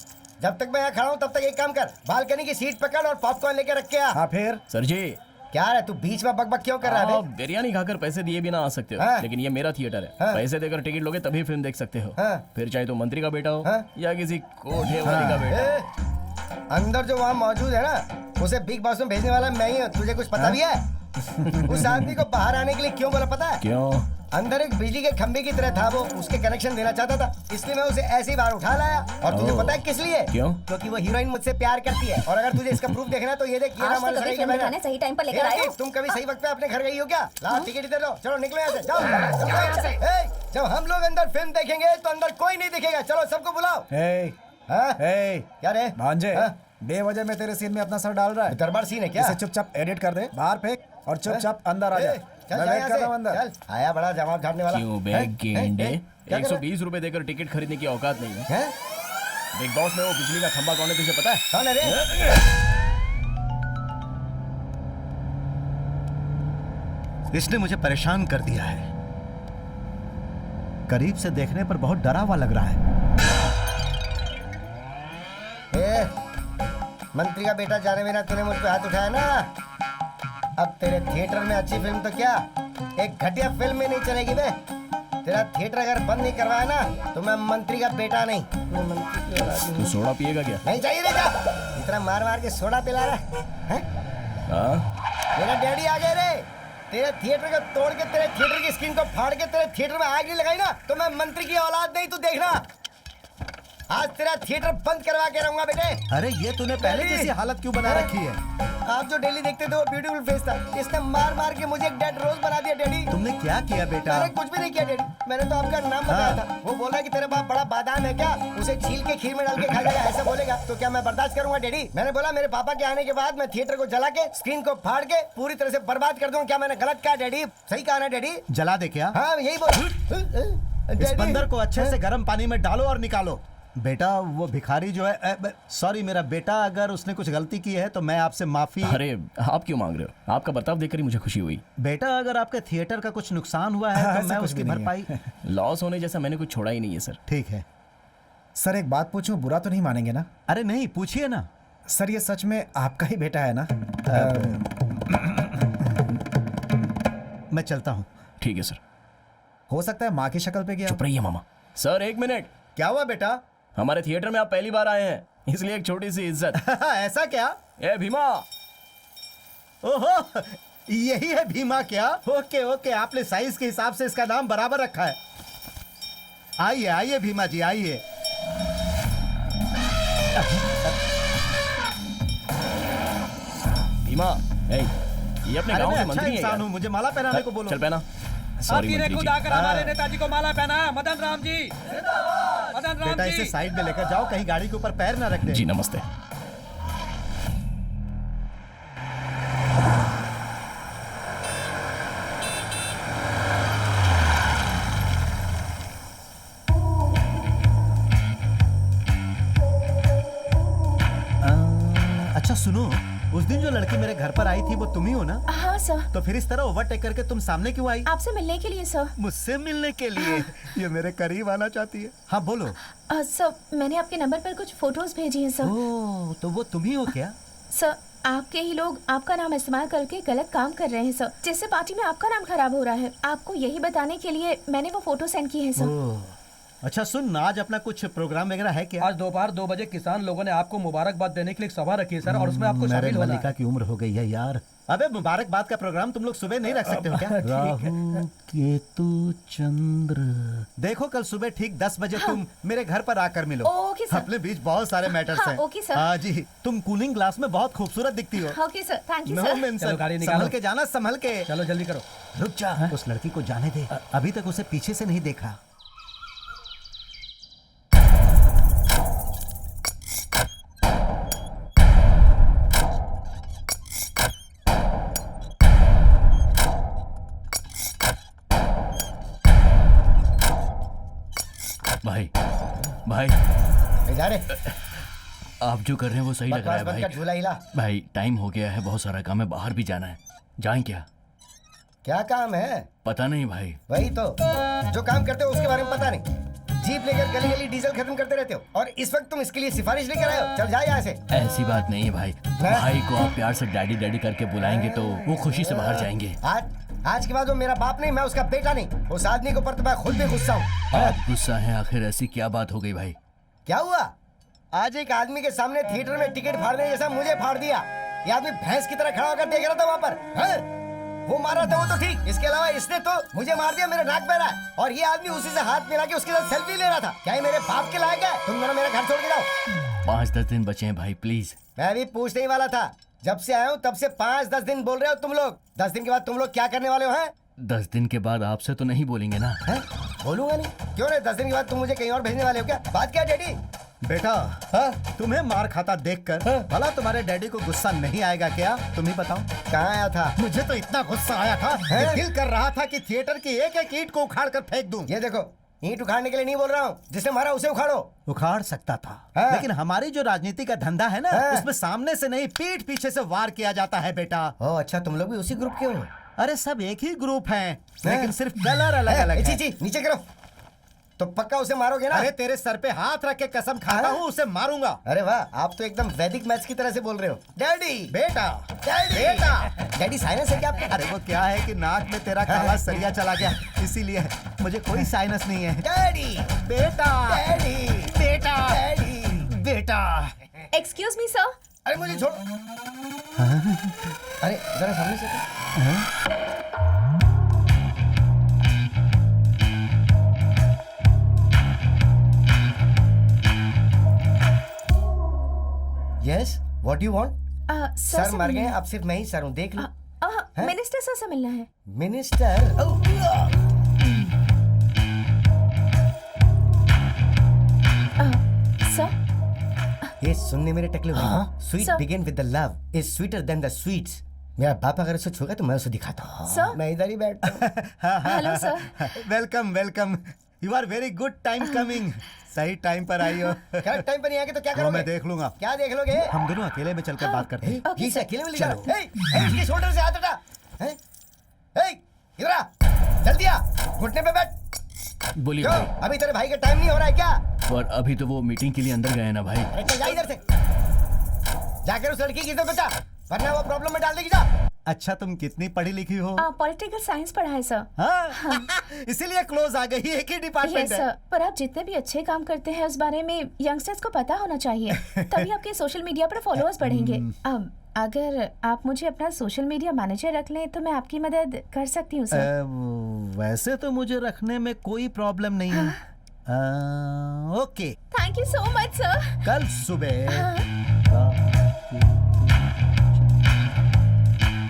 जब तक मैं यहाँ खड़ा हूँ तब तक एक काम कर, बालकनी की सीट पकड़ और पॉपकॉर्न लेके रख के आ। हाँ फिर? सर जी, क्या है तू बीच में बकबक क्यों कर रहा है आप बे? बिरयानी खाकर पैसे दिए बिना आ सकते हो, हाँ। लेकिन ये मेरा थिएटर है। हाँ। पैसे देकर टिकट लोगे तभी फिल्म देख सकते हो। हाँ। फिर चाहे तो मंत्री का बेटा हो हाँ। या किसी कोठे वाली का बेटा। ए, अंदर जो वहाँ मौजूद है ना, उसे बिग बॉस में भेजने वाला मैं ही हूँ। तुझे कुछ पता भी है? उस आदमी को बाहर आने के लिए क्यों बोला पता है? क्यों? अंदर एक बिजली के खंभे की तरह था वो, उसके कनेक्शन देना चाहता था, इसलिए मैं उसे ऐसे ही बाहर उठा लाया। और तुझे ओह। पता है किस लिए? क्यों? क्योंकि वो हीरोइन मुझसे प्यार करती है। और अगर तुझे इसका प्रूफ देखना है तो ये देख, ये आज ना तो हमारे कभी सही फिल्म के दिखाने सही टाइम पर लेकर आए हो। तुम कभी सही वक्त पे अपने घर गई हो क्या? लाओ टिकट इधर लो, चलो निकलो यहाँ से, जाओ चलो यहाँ से। ए, जब हम लोग अंदर फिल्म देखेंगे तो अंदर कोई नहीं दिखेगा, चलो सबको बुलाओ। हाँ? क्या रे भांजे, हाँ? बेवजह में तेरे सीन में अपना सर डाल रहा है। दरबार सीन है क्या? इसे चुपचाप एडिट कर दे, बाहर फेंक और चुपचाप अंदर आ जा। ए, चल मैं जा वेट यहाँ कर रहा हूँ से, अंदर। चल आया बड़ा जवाब झाड़ने वाला। क्यों बे हैं? गेंडे? हैं? क्या कर रहा है? 120 रुपए देकर टिकट खरीदने की औकात नहीं है। हैं? बिग बॉस में वो बिजली का खंभा कौन है तुझे पता है? कौन है रे? इसने मुझे परेशान कर दिया है। करीब से देखने पर बहुत डरा हुआ लग रहा है। ए, मंत्री का बेटा जाने बिना तूने मुझ पे हाथ उठाया ना, अब तेरे थिएटर में अच्छी फिल्म तो क्या, एक घटिया फिल्म में नहीं चलेगी बे। तेरा थिएटर अगर बंद नहीं करवाया ना तो मैं मंत्री का बेटा नहीं, मैं मंत्री की औलाद तू हूँ। सोडा पिएगा क्या? नहीं चाहिए रे, जा। इतना मार मार के सोडा पिला रहा है? हाँ? मेरा डैडी आ गए रे। तेरे थिएटर को तोड़ के, तेरे थिएटर की स्क्रीन को फाड़ के तेरे थिएटर में आग नहीं लगाई ना तो मैं मंत्री की औलाद नहीं, तू देखना। आज तेरा थिएटर बंद करवा के रहूंगा बेटे। अरे ये तूने पहले जैसी हालत क्यों बना रखी है? आप जो डेली देखते थे वो ब्यूटीफुल फेस था, इसने मार मार के मुझे एक डेड रोज बना दिया डैडी। तुमने क्या किया बेटा? मैंने कुछ भी नहीं किया डैडी, मैंने तो आपका नाम बताया था। वो बोल रहा है कि तेरे बाप बड़ा बादाम है क्या, उसे छील के खीर में डाल के खा जाएगा, ऐसा बोलेगा तो क्या मैं बर्दाश्त करूंगा डैडी? मैंने बोला मेरे पापा के आने के बाद मैं थिएटर को जला के स्क्रीन को फाड़ के पूरी तरह से बर्बाद कर दूंगा। क्या मैंने गलत कहा डैडी? सही कहा ना डैडी? जला दे क्या? हाँ यही बोल। इस बंदर को अच्छे से गर्म पानी में डालो और निकालो। बेटा वो भिखारी जो है, सॉरी मेरा बेटा, अगर उसने कुछ गलती की है तो मैं आपसे माफी। अरे आप क्यों मांग रहे हो? आपका बर्ताव देखकर ही मुझे खुशी हुई। बेटा अगर आपके थिएटर का कुछ नुकसान हुआ है तो मैं उसकी भरपाई। लॉस होने जैसा मैंने कुछ छोड़ा ही नहीं है सर। ठीक है सर एक बात पूछूं, बुरा तो नहीं मानेंगे ना? अरे नहीं, पूछिए ना। सर ये सच में आपका ही बेटा है ना? मैं चलता हूँ। ठीक है सर। हो सकता है माँ की शक्ल पे गया। चुप रहिए मामा। सर एक मिनट। क्या हुआ बेटा? हमारे थिएटर में आप पहली बार आए हैं, इसलिए एक छोटी सी इज्जत। ऐसा क्या? ए भीमा। ओहो यही है भीमा क्या? ओके ओके, आपने साइज के हिसाब से इसका नाम बराबर रखा है। आइए आइए भीमा जी आइए। भीमा, ये अपने गांव के अच्छा मंत्री हैं इंसान यार। हूँ, मुझे माला पहनाने को बोलो। चल पहना। आप सॉरी ही ने मंत्री खुद जी। आकर हमारे नेताजी को माला पहना है। मदन राम जी, मदन राम बेटा इसे जी। साइड में लेकर जाओ, कहीं गाड़ी के ऊपर पैर ना रख दे। जी नमस्ते। अच्छा सुनो, उस दिन जो लड़की मेरे घर पर आई थी वो तुम ही हो ना? हाँ सर। तो फिर इस तरह ओवरटेक करके तुम सामने क्यों आई? आपसे मिलने के लिए सर। मुझसे मिलने के लिए? ये मेरे करीब आना चाहती है। हाँ बोलो। सर मैंने आपके नंबर पर कुछ फोटोज भेजी हैं सर। ओह तो वो तुम ही हो क्या? सर आपके ही लोग आपका नाम इस्तेमाल करके गलत काम कर रहे हैं सर, जिससे पार्टी में आपका नाम खराब हो रहा है। आपको यही बताने के लिए मैंने वो फोटो सेंड की है सर। ओह अच्छा सुन, आज अपना कुछ प्रोग्राम वगैरह है क्या? आज दोपहर 2 बजे किसान लोगों ने आपको मुबारकबाद देने के लिए एक सभा रखी है सर, और उसमें आपको मेरे शामिल होना मल्लिका है। की उम्र हो गई है यार। अबे मुबारकबाद का प्रोग्राम तुम लोग सुबह नहीं रख सकते हो क्या? राहु केतु चंद्र। देखो कल सुबह ठीक 10 बजे तुम मेरे घर पर आकर मिलो। Okay sir. अपने बीच बहुत सारे मैटर्स हाँ, हैं। Okay sir. हाँ जी, तुम कूलिंग ग्लास में बहुत खूबसूरत दिखती हो। Okay sir, thank you know sir. Mention. चलो, गाड़ी निकालो। संभल के जाना, संभल के। चलो जल्दी करो। रुक जा, उस लड़की को जाने दे, अभी तक उसे पीछे से नहीं देखा। भाई भाई जा रे, आप जो कर रहे हैं वो सही लग रहा है बकवास बंद कर, भाई। झूला हिला। भाई टाइम हो गया है, बहुत सारा काम है, बाहर भी जाना है। जाएं क्या? क्या काम है? पता नहीं भाई। वही तो, जो काम करते हो उसके बारे में पता नहीं। जीप लेकर गली गली डीजल खत्म करते रहते हो, और इस वक्त तुम इसके लिए सिफारिश लेकर आए हो। चल जा यहाँ से। ऐसी बात नहीं है भाई। भाई को आप प्यार से डैडी डैडी करके बुलाएंगे तो वो खुशी से बाहर जाएंगे। आज के बाद वो मेरा बाप नहीं, मैं उसका बेटा नहीं। उस आदमी के ऊपर तो मैं खुद भी गुस्सा हूँ। आप गुस्सा हैं? आखिर ऐसी क्या बात हो गई भाई? क्या हुआ? आज एक आदमी के सामने थिएटर में टिकट फाड़ने जैसा मुझे फाड़ दिया। ये आदमी भैंस की तरह खड़ा होकर देख रहा था वहाँ पर। वो मार रहा था वो तो ठीक, इसके अलावा इसने तो मुझे मार दिया, मेरे नाक पे रहा है। और ये आदमी उसी से हाथ मिला के उसके साथ सेल्फी ले रहा था। क्या ये मेरे बाप के लायक है? तुम दोनों मेरा घर छोड़ के जाओ। 5-10 दिन बचे हैं भाई, प्लीज। मैं भी पूछने ही वाला था, जब से आया हूँ तब से 5-10 दिन बोल रहे हो तुम लोग। 10 दिन के बाद तुम लोग क्या करने वाले हो? हैं 10 दिन के बाद आपसे तो नहीं बोलेंगे ना? बोलूंगा नहीं, क्यों नहीं? 10 दिन के बाद तुम मुझे कहीं और भेजने वाले हो क्या? बात क्या है डैडी? बेटा तुम्हें मार खाता देखकर भला तुम्हारे डैडी को गुस्सा नहीं आएगा क्या? तुम ही बताओ। कहाँ आया था? मुझे तो इतना गुस्सा आया था कि दिल कर रहा था कि थिएटर की एक एक ईंट को उखाड़ कर फेंक दूं। ये देखो, ईंट उखाड़ने के लिए नहीं बोल रहा हूँ, जिसने मारा उसे उखाड़ो। उखाड़ सकता था, लेकिन हमारी जो राजनीति का धंधा है ना, उसमें सामने से नहीं पीठ पीछे से वार किया जाता है बेटा। ओह अच्छा, तुम लोग भी उसी ग्रुप के हो? अरे सब एक ही ग्रुप हैं, लेकिन सिर्फ कलर अलग अलग है। नीचे करो। तो पक्का उसे मारोगे ना? अरे तेरे सर पे हाथ रख के कसम खाता हूँ उसे मारूंगा। अरे वाह, आप तो एकदम वैदिक मैथ्स की तरह से बोल रहे हो। डैडी बेटा, डैडी बेटा। डैडी साइनस है क्या आपको? अरे वो क्या है कि नाक में तेरा काला सरिया चला गया, इसीलिए मुझे कोई साइनस नहीं है। डैडी बेटा, डैडी बेटा, डैडी बेटा। Excuse me sir. अरे मुझे छोड़। अरे जरा सामने से। What do you want? Sir मर गए, अब सिर्फ मैं ही सर हूँ, देख लो। मिनिस्टर सर से मिलना है। मिनिस्टर? सर ये सुनने मेरे टकले हुए, sweet Sir. Begin with the love is sweeter than the sweets. मेरा बाप अगर उसे छूगा तो मैं उसे दिखाता हूँ। Sir. मैं इधर ही बैठता हूँ। Hello sir. Welcome welcome, you are very good time coming. सही टाइम पर आई हो। क्या टाइम पर नहीं आएगा तो क्या वो करोगे? मैं देख लूंगा। क्या देख लोगे? हम दोनों अकेले में चलकर बात करते हैं। ये से अकेले में ले जाओ। इसके शोल्डर से हाथ हटा। इधर आ, जल्दी आ, घुटने पे बैठ। बोलिए क्यों? भाई। अभी तेरे भाई का टाइम नहीं हो रहा है क्या? पर अभी तो वो मीटिंग के लिए अंदर गए ना भाई। अरे चल जा इधर से, जाकर उस लड़की की इज्जत बचा, वरना वो प्रॉब्लम में डाल देगी। जा। अच्छा, तुम कितनी पढ़ी लिखी हो? पॉलिटिकल साइंस पढ़ा है सर। हाँ? इसीलिए क्लोज आ गई, एक ही डिपार्टमेंट है। सर, पर आप जितने भी अच्छे काम करते हैं उस बारे में यंगस्टर्स को पता होना चाहिए, तभी आपके सोशल मीडिया पर फॉलोअर्स बढ़ेंगे। अगर आप मुझे अपना सोशल मीडिया मैनेजर रख लें तो मैं आपकी मदद कर सकती हूँ सर। वैसे तो मुझे रखने में कोई प्रॉब्लम नहीं है। Okay, thank you so much sir.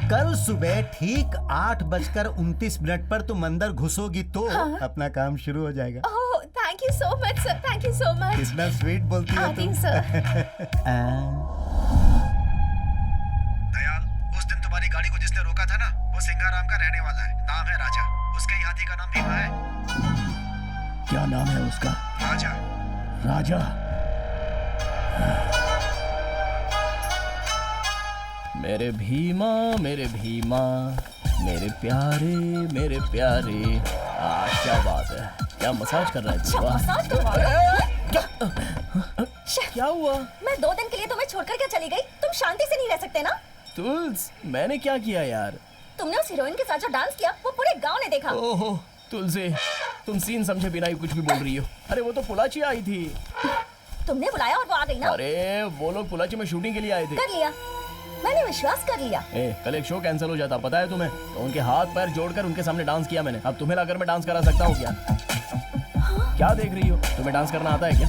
कल सुबह ठीक 8:29 पर तुम अंदर घुसोगी तो अपना काम शुरू हो जाएगा। Oh, thank you so much sir, thank you so much. कितना स्वीट बोलती हो तुम। सर। दयाल, उस दिन तुम्हारी गाड़ी को जिसने रोका था ना, वो सिंगाराम का रहने वाला है। नाम है राजा। उसके हाथी का नाम भीमा है। क्या नाम है उसका? राजा। राजा? मेरे भीमा, मेरे भीमा, मेरे प्यारे। क्या बात है, क्या मसाज कर रहा है तू? वाह। मसाज करवा रहा है? क्या हुआ? मैं 2 दिन के लिए तुम्हें छोड़कर क्या चली गई? तुम शांति से नहीं रह सकते ना? तुल्स, मैंने क्या किया यार? तुमने उस हीरोइन के साथ जो डांस किया वो पूरे गांव ने देखा। ओहो तुलसी, तुम सीन समझे बिना ही कुछ भी बोल रही हो। अरे वो तो पुलाची आई थी। तुमने बुलाया और वो आ गई ना? अरे वो लोग पुलाची में शूटिंग के लिए आए थे। कर लिया, मैंने विश्वास कर लिया। कल एक शो कैंसिल हो जाता, पता है तुम्हें? तो उनके हाथ पैर जोड़कर उनके सामने डांस किया मैंने। अब तुम्हें लाकर मैं डांस करा सकता हूँ क्या? क्या देख रही हो? तुम्हें डांस करना आता है क्या?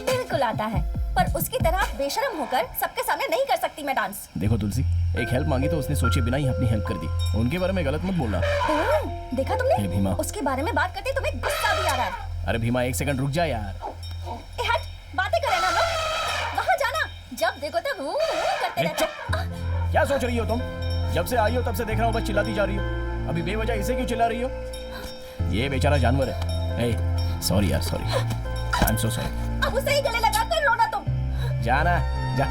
बिल्कुल आता है, पर उसकी तरह बेशर्म होकर सबके सामने नहीं कर सकती मैं डांस। देखो तुलसी, एक हेल्प मांगी तो उसने सोचे बिना ही अपनी हेल्प कर दी। उनके बारे में गलत मत बोलना। देखा तुमने? भीमा, उसके बारे में बात करते तुम्हें गुस्सा भी आ रहा है। अरे भीमा, 1 सेकंड रुक जा यार। हट, बातें करें ना लोग। वहाँ जाना, जब देखो तब करते रहते। क्या सोच रही हो तुम? जब से आई हो तब से देख रहा हूँ बस चिल्लाती जा रही हो। अभी बेवजह इसे क्यों चिल्ला रही हो? ये बेचारा जानवर है। सॉरी यार, sorry, I am so sorry. अब उसे ही गले लगा कर रोना तुम। जाना, जा।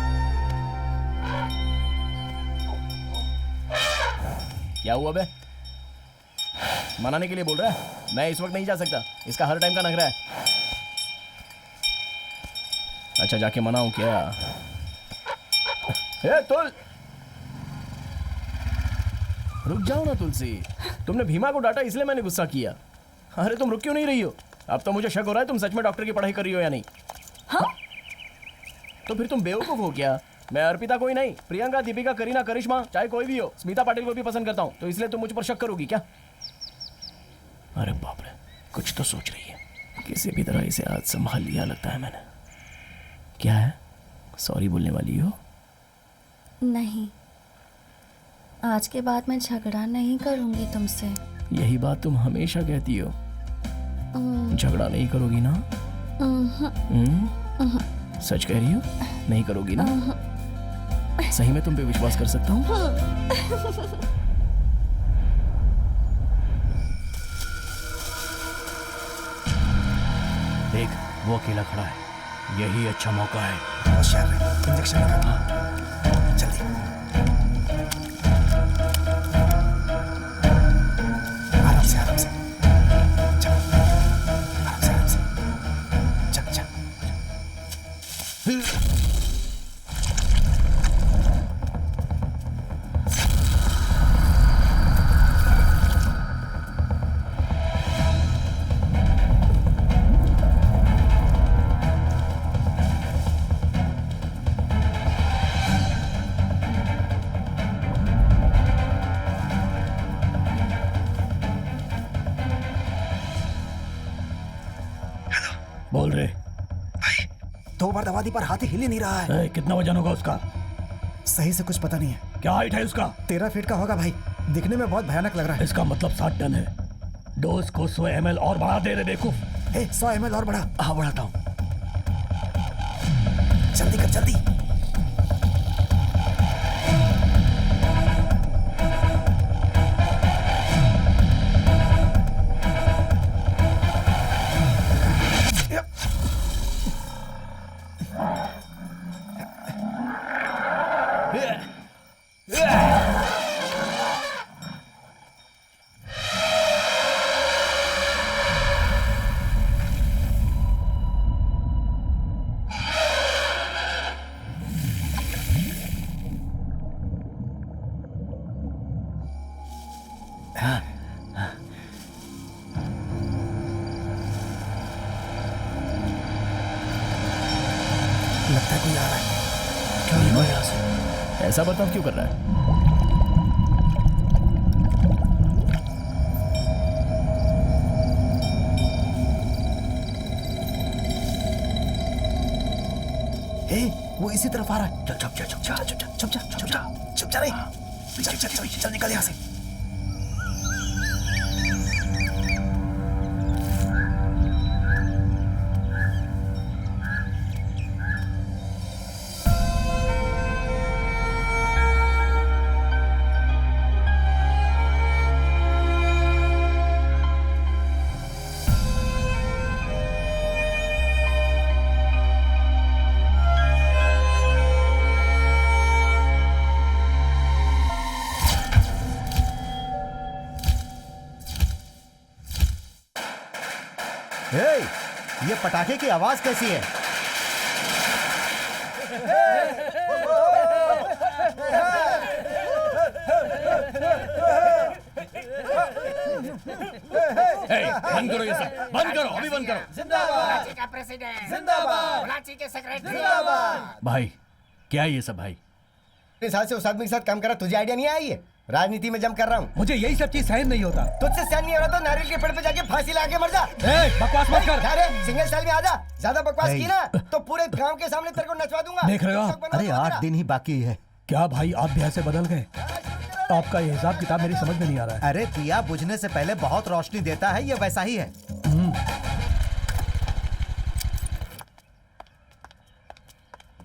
क्या हुआ बे? मनाने के लिए बोल रहा है? मैं इस वक्त नहीं जा सकता, इसका हर टाइम का नखरा है। अच्छा, जाके मनाऊं क्या? तुल, रुक जाओ ना तुलसी। तुमने भीमा को डांटा इसलिए मैंने गुस्सा किया। अरे तुम रुक क्यों नहीं रही हो? अब तो मुझे शक हो रहा है तुम सच में डॉक्टर की पढ़ाई कर रही हो या नहीं। हाँ? तो फिर तुम बेवकूफ हो क्या? मैं अर्पिता कोई नहीं, प्रियंका, दीपिका, करीना, करिश्मा, चाहे कोई भी हो, स्मिता पाटिल को भी पसंद करता हूँ, तो इसलिए तुम मुझ पर शक करोगी क्या? अरे बाप रे, कुछ तो सोच रही है। किसी भी तरह इसे आज संभाल लिया लगता है मैंने। क्या है, सॉरी बोलने वाली हो? नहीं, आज के बाद मैं झगड़ा नहीं करूंगी तुमसे। यही बात तुम हमेशा कहती हो। झगड़ा नहीं करोगी ना? सच कह रही हो? नहीं करोगी ना? सही में तुम पे विश्वास कर सकता हूँ? देख, वो अकेला खड़ा है, यही अच्छा मौका है। इंजेक्शन लगा। जल्दी। आराम से, आराम से। चल, आराम से। चल, चल। बोल रहे भाई, 2 बार दबा दी पर हाथी हिल ही नहीं रहा है। कितना वजन होगा उसका? सही से कुछ पता नहीं है। क्या हाइट है उसका? 13 फीट का होगा भाई, दिखने में बहुत भयानक लग रहा है। इसका मतलब 60 टन है। डोज को 100 ml और बढ़ा दे रे बेवकूफ। 100 ml और बढ़ा। हाँ बढ़ाता हूँ। जल्दी कर जल्दी। लगता है कोई आ रहा है। क्या हुआ यहाँ से? ऐसा बर्ताव क्यों कर रहा है? वो इसी तरफ आ रहा है। चल चुप जा चुप जा चुप जा चुप जा चुप जा चुप जा रे। चल निकल यहाँ से। ये पटाखे की आवाज कैसी है? बंद करो ये सब, बंद करो, अभी बंद करो। जिंदाबाद का प्रेसिडेंट, जिंदाबाद कराची के सेक्रेटरी, जिंदाबाद। भाई क्या है ये सब भाई? इस हाल से उस आदमी के साथ काम करा, तुझे आइडिया नहीं आई है? राजनीति में जम कर रहा हूँ। मुझे यही सब चीज सहन नहीं होता। तुझसे सहन नहीं हो रहा तो नारियल के पेड़ पे जाके फांसी लगा के मर जा। बकवास मत कर। अरे सिंगल स्टाइल में आजा। ज्यादा बकवास की ना तो पूरे गांव के सामने तेरे को नचवा दूंगा। देख रहे हो आप? अरे 8 दिन ही बाकी है। क्या भाई आप भी ऐसे बदल गए? आपका ये हिसाब किताब मेरी समझ में नहीं आ रहा है। अरे दिया बुझने से पहले बहुत रोशनी देता है, ये वैसा ही है।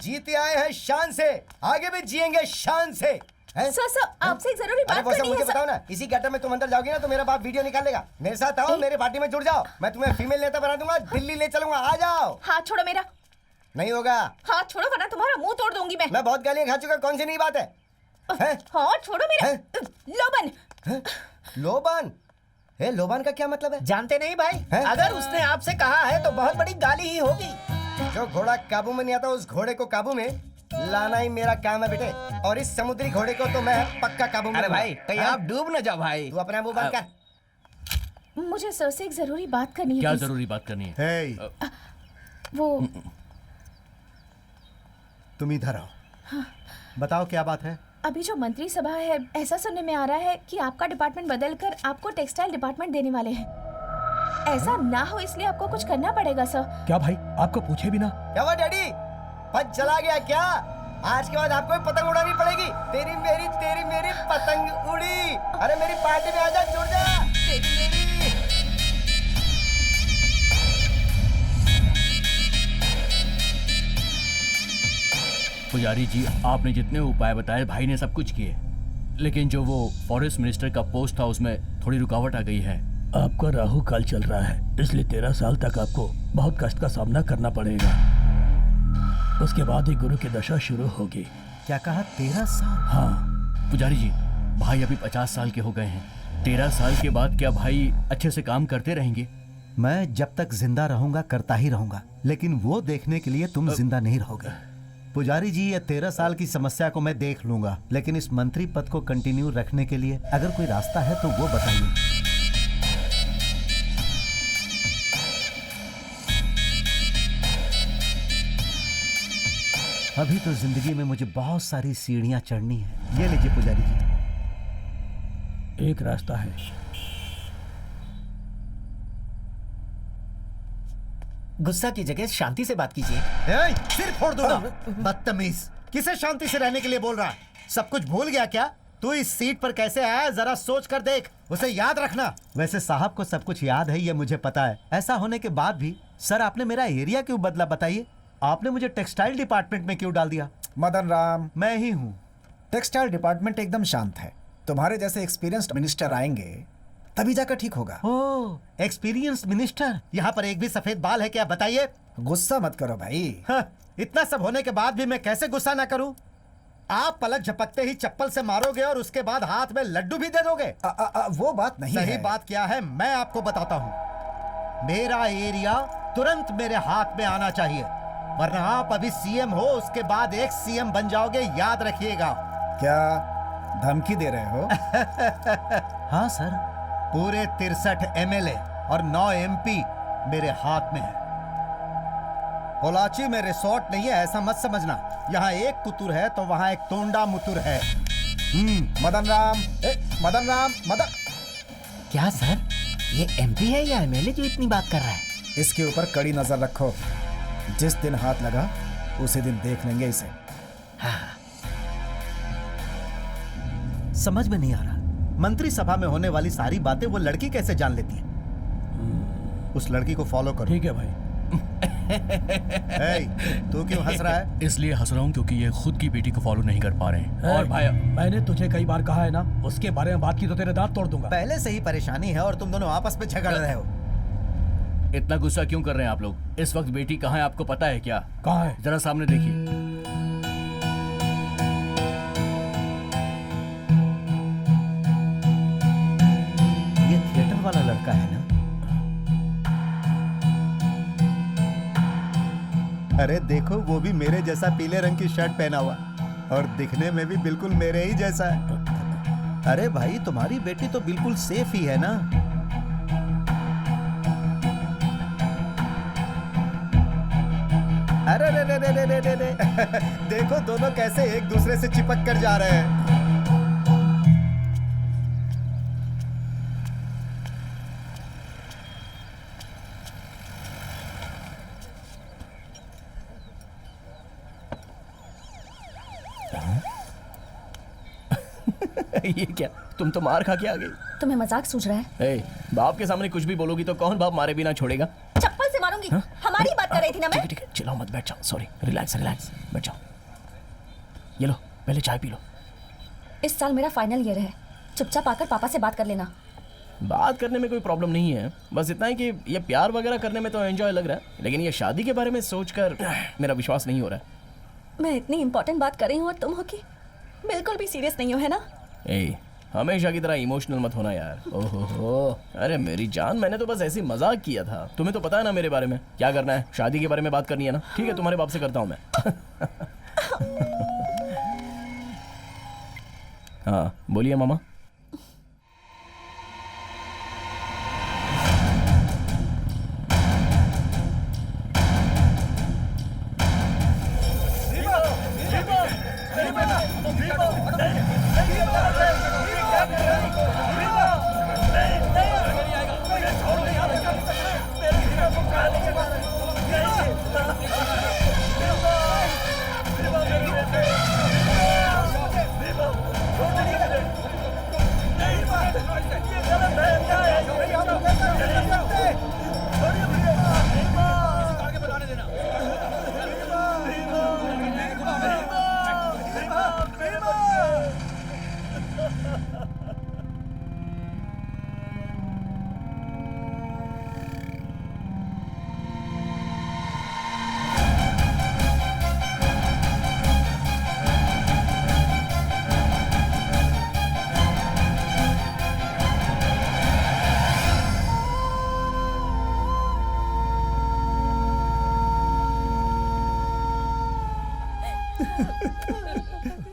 जीते आए हैं शान से, आगे भी जिएंगे शान से। सर आपसे एक जरूरी बात अरे करनी मुझे है सर। बताओ ना, इसी गटर में तुम अंदर जाओगी ना तो मेरा बाप वीडियो निकाल लेगा। मेरे साथ आओ, मेरे पार्टी में जुड़ जाओ, मैं तुम्हें फीमेल नेता बना दूंगा, दिल्ली ले चलूंगा। आ जाओ। हाथ छोड़ो मेरा। नहीं होगा। हाथ छोड़ो वरना तुम्हारा मुंह तोड़ दूंगी मैं बहुत गालियां खा चुका, कौन सी नई बात है? हाथ छोड़ो मेरा। लोबन। लोबन? लोबान का क्या मतलब है? जानते नहीं भाई? अगर उसने आपसे कहा है तो बहुत बड़ी गाली ही होगी। जो घोड़ा काबू में नहीं आता उस घोड़े को काबू में लाना ही मेरा काम है बेटे, और इस समुद्री घोड़े को तो मैं पक्का काबू में। अरे भाई कहीं आप डूब न जाओ भाई। तू अपना मुंह बंद कर। मुझे सर से एक जरूरी बात करनी है। क्या please। जरूरी बात करनी है? वो तुम इधर आओ। हाँ। बताओ क्या बात है? अभी जो मंत्री सभा है, ऐसा सुनने में आ रहा है कि आपका डिपार्टमेंट बदलकर आपको टेक्सटाइल डिपार्टमेंट देने वाले हैं। ऐसा ना हो इसलिए आपको कुछ करना पड़ेगा सर। क्या भाई आपको पूछे भी ना? क्या हुआ डैडी, पद चला गया क्या? आज के बाद आपको भी पतंग उड़ानी पड़ेगी। तेरी मेरी पतंग उड़ी। अरे मेरी पार्टी में आजा, जुड़ जा। तेरी मेरी। पुजारी जी, आपने जितने उपाय बताए भाई ने सब कुछ किए, लेकिन जो वो फॉरेस्ट मिनिस्टर का पोस्ट था उसमें थोड़ी रुकावट आ गई है। आपका राहु काल चल रहा है, इसलिए 13 साल तक आपको बहुत कष्ट का सामना करना पड़ेगा। उसके बाद ही गुरु की दशा शुरू होगी। क्या कहा? 13 साल? हाँ पुजारी जी, भाई अभी 50 साल के हो गए हैं। 13 साल के बाद क्या भाई अच्छे से काम करते रहेंगे? मैं जब तक जिंदा रहूंगा करता ही रहूंगा, लेकिन वो देखने के लिए तुम जिंदा नहीं रहोगे। पुजारी जी, ये 13 साल की समस्या को मैं देख लूंगा, लेकिन इस मंत्री पद को कंटिन्यू रखने के लिए अगर कोई रास्ता है तो वो बताइए। अभी तो जिंदगी में मुझे बहुत सारी सीढ़ियां चढ़नी है। ये लीजिए पुजारी जी। एक रास्ता है। गुस्सा की जगह शांति से बात कीजिए। सिर फोड़ दूंगा, बदतमीज। किसे शांति से रहने के लिए बोल रहा है? सब कुछ भूल गया क्या? तू इस सीट पर कैसे आया जरा सोच कर देख, उसे याद रखना। वैसे साहब को सब कुछ याद है, ये मुझे पता है। ऐसा होने के बाद भी सर आपने मेरा एरिया क्यों बदला बताइए? आपने मुझे टेक्सटाइल डिपार्टमेंट में क्यों डाल दिया? मदन राम, मैं ही हूँ। टेक्सटाइल डिपार्टमेंट एकदम शांत है। तुम्हारे जैसे एक्सपीरियंस्ड मिनिस्टर आएंगे तभी जाकर ठीक होगा। ओह, एक्सपीरियंस्ड मिनिस्टर। यहाँ पर एक भी सफेद बाल है क्या बताइए? गुस्सा मत करो भाई। इतना सब होने के बाद भी मैं कैसे गुस्सा ना करूं? आप पलक झपकते ही चप्पल से मारोगे और उसके बाद हाथ में लड्डू भी दे दोगे। वो बात नहीं सही है। बात क्या है मैं आपको बताता हूँ। मेरा एरिया तुरंत मेरे हाथ में आना चाहिए, वरना आप अभी सीएम हो, उसके बाद एक सीएम बन जाओगे, याद रखिएगा। क्या धमकी दे रहे हो? हाँ सर, पूरे 63 एमएलए और 9 एमपी मेरे हाथ में है। पोलाची में रिसोर्ट नहीं है ऐसा मत समझना। यहाँ एक कुतुर है तो वहाँ एक तोंडा मुतुर है। मदन राम, मदन राम, मदन। क्या सर, ये एमपी है या एमएलए जो इतनी बात कर रहा है? इसके ऊपर कड़ी नजर रखो। जिस दिन हाथ लगा उसी दिन देख लेंगे इसे। हाँ। समझ में नहीं आ रहा, मंत्री सभा में होने वाली सारी बातें वो लड़की कैसे जान लेती है? उस लड़की को फॉलो करो। ठीक है भाई। तू क्यों हंस रहा है? इसलिए हंस रहा हूँ क्योंकि ये खुद की बेटी को फॉलो नहीं कर पा रहे हैं। और भाई, मैंने तुझे कई बार कहा है ना, उसके बारे में बात की तो तेरे दांत तोड़ दूंगा। पहले से ही परेशानी है और तुम दोनों आपस में झगड़ रहे हो। इतना गुस्सा क्यों कर रहे हैं आप लोग? इस वक्त बेटी कहाँ है आपको पता है क्या? कहाँ है? जरा सामने देखिए। ये थिएटर वाला लड़का है ना? अरे देखो, वो भी मेरे जैसा पीले रंग की शर्ट पहना हुआ और दिखने में भी बिल्कुल मेरे ही जैसा है। अरे भाई, तुम्हारी बेटी तो बिल्कुल सेफ ही है ना? अरे रे रे रे रे रे रे। देखो दोनों कैसे एक दूसरे से चिपक कर जा रहे हैं। ये क्या, तुम तो मार खा के आ गई। तुम्हें मजाक सूझ रहा है? बाप के सामने कुछ भी बोलोगी तो कौन बाप मारे बिना छोड़ेगा? चप्पल से मारूंगी। हमारी बात कर रही थी ना मैं। ठीक है, चिल्लाओ मत, बैठ जाओ। सॉरी, रिलैक्स रिलैक्स, बैठ जाओ। ये लो, पहले चाय पी लो। इस साल मेरा फाइनल ईयर है, चुपचाप आकर पापा से बात कर लेना। बात करने में कोई प्रॉब्लम नहीं है, बस इतना है कि ये प्यार वगैरह करने में तो एंजॉय लग रहा है, लेकिन ये शादी के बारे में सोचकर मेरा विश्वास नहीं हो रहा है। मैं इतनी इंपॉर्टेंट बात कर रही हूँ और तुम हो कि बिल्कुल भी सीरियस नहीं हो, है ना? हमेशा की तरह इमोशनल मत होना यार। ओहो, अरे मेरी जान, मैंने तो बस ऐसी मजाक किया था। तुम्हें तो पता है ना मेरे बारे में क्या करना है, शादी के बारे में बात करनी है ना। ठीक है, तुम्हारे बाप से करता हूँ मैं। हाँ बोलिए मामा।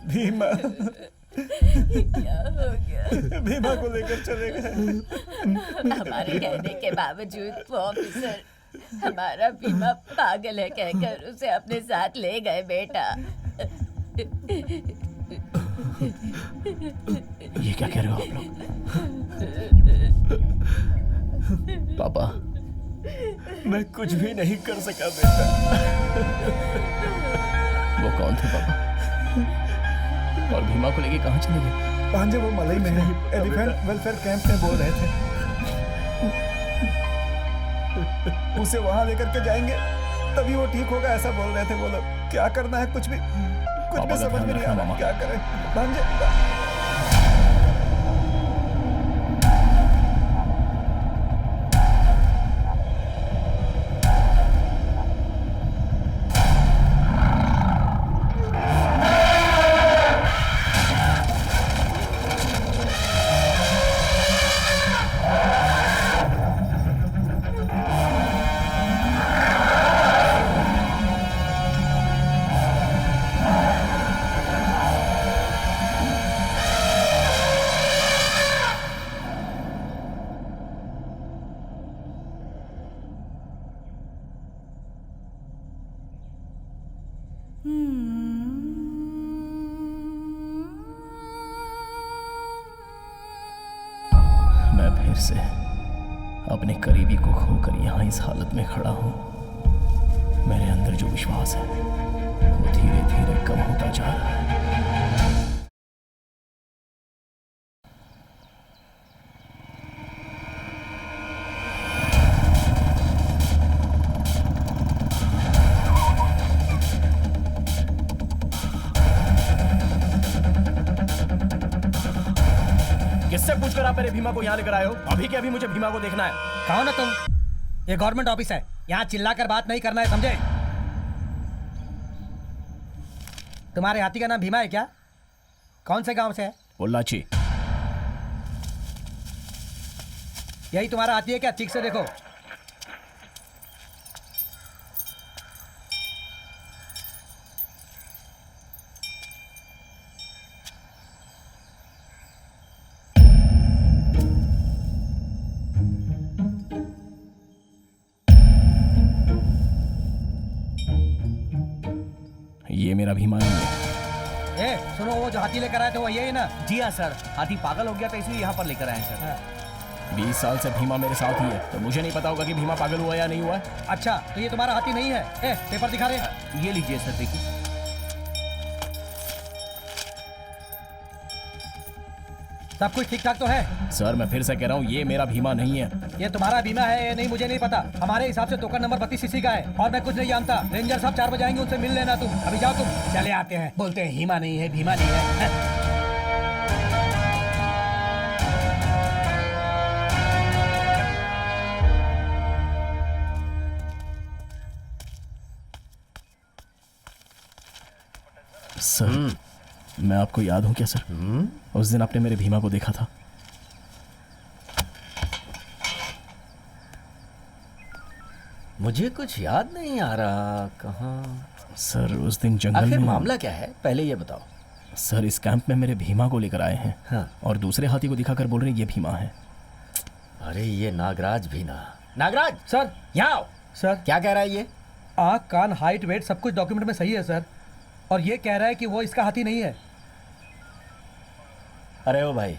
भीमा, क्या हो गया? भीमा को लेकर चले गए। हमारे कहने के बावजूद वो ऑफिसर हमारा भीमा पागल है कहकर उसे अपने साथ ले गए बेटा। ये क्या कह रहे हो आप लोग? पापा, मैं कुछ भी नहीं कर सका बेटा। वो कौन थे पापा? और भीमा को लेके कहाँ चले गए? भांजे वो मलई में है, एलिफेंट वेलफेयर कैंप में बोल रहे थे। उसे वहां लेकर के जाएंगे तभी वो ठीक होगा, ऐसा बोल रहे थे वो लोग। क्या करना है कुछ भी समझ में नहीं आ रहा, क्या करें भांजे। से अपने करीबी को खोकर यहाँ इस हालत में खड़ा हूँ। मेरे अंदर जो विश्वास है वो धीरे धीरे कम होता जा रहा है। किससे पूछकर आप मेरे भीमा को यहाँ लेकर आए हो? अभी के अभी मुझे भीमा को देखना है। कौन है तुम? ये गवर्नमेंट ऑफिस है, यहाँ चिल्लाकर बात नहीं करना है, समझे? तुम्हारे हाथी का नाम भीमा है क्या? कौन से गांव से है? पोल्लाची। यही तुम्हारा हाथी है क्या? ठीक से देखो। ये मेरा भीमा नहीं है। सुनो, वो जो हाथी लेकर आए थे वो यही ना? जी हाँ सर, हाथी पागल हो गया था इसलिए यहाँ पर लेकर आए हैं सर। 20 साल से भीमा मेरे साथ ही है, तो मुझे नहीं पता होगा कि भीमा पागल हुआ या नहीं हुआ। अच्छा, तो ये तुम्हारा हाथी नहीं है? पेपर दिखा रहे? ये लीजिए सर, देखिए। सब कुछ ठीक ठाक तो है? सर मैं फिर से कह रहा हूँ, ये मेरा भीमा नहीं है। ये तुम्हारा भीमा है या नहीं मुझे नहीं पता। हमारे हिसाब से टोकन नंबर 32 सीसी का है और मैं कुछ नहीं जानता। रेंजर साहब 4 बजे आएंगे, उनसे मिल लेना तुम। अभी जाओ तुम। चले आते हैं, बोलते हैं हीमा नहीं है, भीमा नहीं है। सर मैं आपको याद हूँ क्या सर? उस दिन आपने मेरे भीमा को देखा था। मुझे कुछ याद नहीं आ रहा। कहाँ? सर उस दिन जंगल आखिर में। मामला क्या है पहले ये बताओ। सर इस कैंप में मेरे भीमा को लेकर आए हैं। हाँ। और दूसरे हाथी को दिखाकर बोल रहे हैं ये भीमा है। अरे ये नागराज भी ना। नागराज सर यहाँ आओ। सर क्या कह रहा है ये? आँख कान हाइट वेट सब कुछ डॉक्यूमेंट में सही है सर, और ये कह रहा है कि वो इसका हाथी नहीं है। अरे ओ भाई,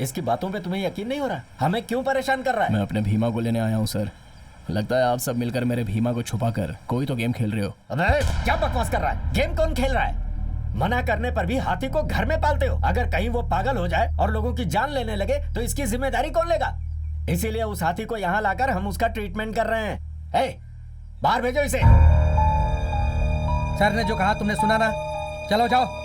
इसकी बातों पे तुम्हें यकीन नहीं हो रहा? हमें क्यों परेशान कर रहा है? मैं अपने भीमा को लेने आया हूँ सर। लगता है आप सब मिलकर मेरे भीमा को छुपाकर कोई तो गेम खेल रहे हो। अबे क्या बकवास कर रहा है? गेम कौन खेल रहा है? मना करने पर भी हाथी को घर में पालते हो। अगर कहीं वो पागल हो जाए और लोगों की जान लेने लगे तो इसकी जिम्मेदारी कौन लेगा? इसीलिए उस हाथी को यहाँ लाकर हम उसका ट्रीटमेंट कर रहे हैं। बाहर भेजो इसे। सर ने जो कहा तुमने सुना ना? चलो जाओ।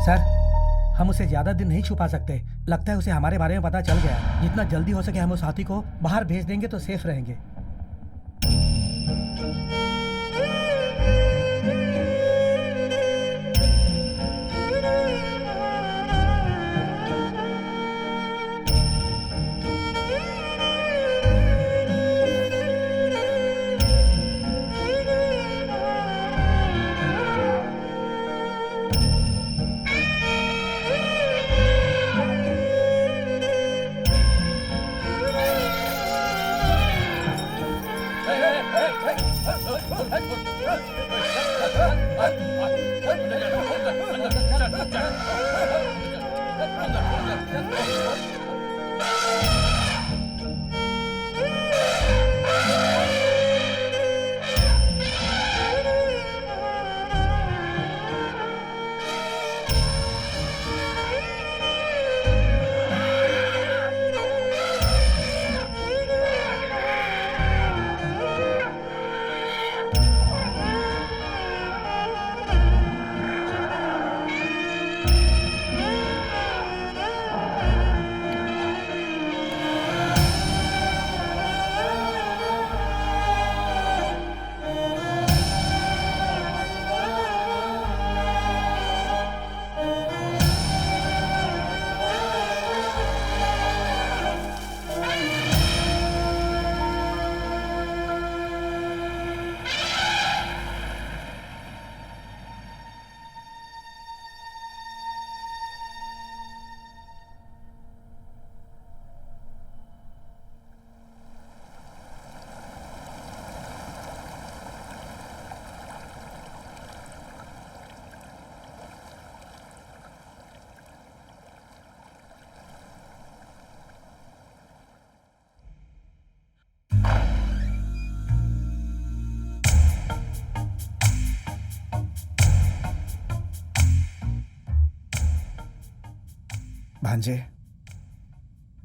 सर हम उसे ज्यादा दिन नहीं छुपा सकते। लगता है उसे हमारे बारे में पता चल गया। जितना जल्दी हो सके हम उस हाथी को बाहर भेज देंगे तो सेफ रहेंगे। भांजे,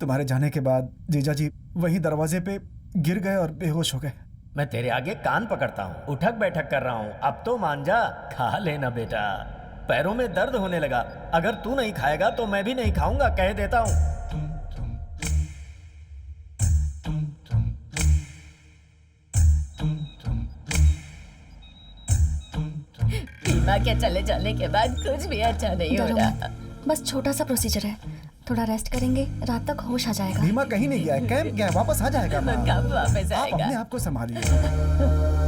तुम्हारे जाने के बाद जीजा जी वहीं दरवाजे पे गिर गए और बेहोश हो गए। मैं तेरे आगे कान पकड़ता हूँ, उठक बैठक कर रहा हूँ, अब तो मान जा, खा लेना बेटा। पैरों में दर्द होने लगा, अगर तू नहीं खाएगा तो मैं भी नहीं खाऊंगा, कह देता हूँ। बीमा के चले जाने के बाद कुछ भी अच्छा नहीं हो डरो रहा। मत, बस छोटा सा प्रोसीजर है, थोड़ा रेस्ट करेंगे, रात तक होश आ जाएगा। भीमा कहीं नहीं गया है, कैंप गया है, वापस आ जाएगा। माँ। कब वापस आप आएगा? अपने आप को संभालिए।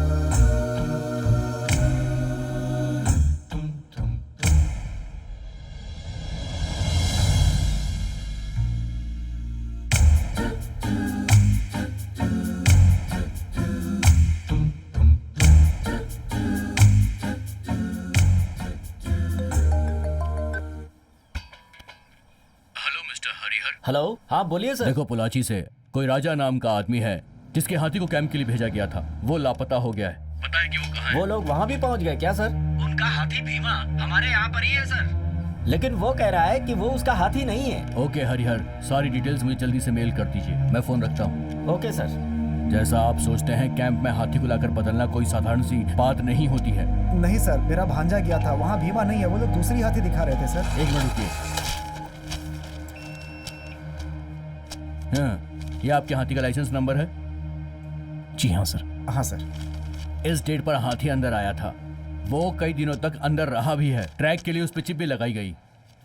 हेलो, हाँ बोलिए सर। देखो, पोलाची से कोई राजा नाम का आदमी है जिसके हाथी को कैंप के लिए भेजा गया था, वो लापता हो गया है। पता है कि वो कहाँ है? वो लोग वहाँ भी पहुँच गए क्या सर? उनका हाथी भीमा हमारे यहाँ पर ही है सर। लेकिन वो कह रहा है कि वो उसका हाथी नहीं है। ओके हरिहर, सारी डिटेल्स मुझे जल्दी से मेल कर दीजिए, मैं फोन रखता हूँ। Okay sir. जैसा आप सोचते हैं, कैंप में हाथी को लाकर बदलना कोई साधारण सी बात नहीं होती है। नहीं सर, मेरा भांजा गया था, वहाँ भीमा नहीं है, वो लोग दूसरी हाथी दिखा रहे थे सर। एक मिनट रुकिए। हाँ, ये आपके हाथी का लाइसेंस नंबर है? जी हाँ सर। हाँ सर। इस डेट पर हाथी अंदर आया था, वो कई दिनों तक अंदर रहा भी है, ट्रैक के लिए उस पर चिप भी लगाई गई।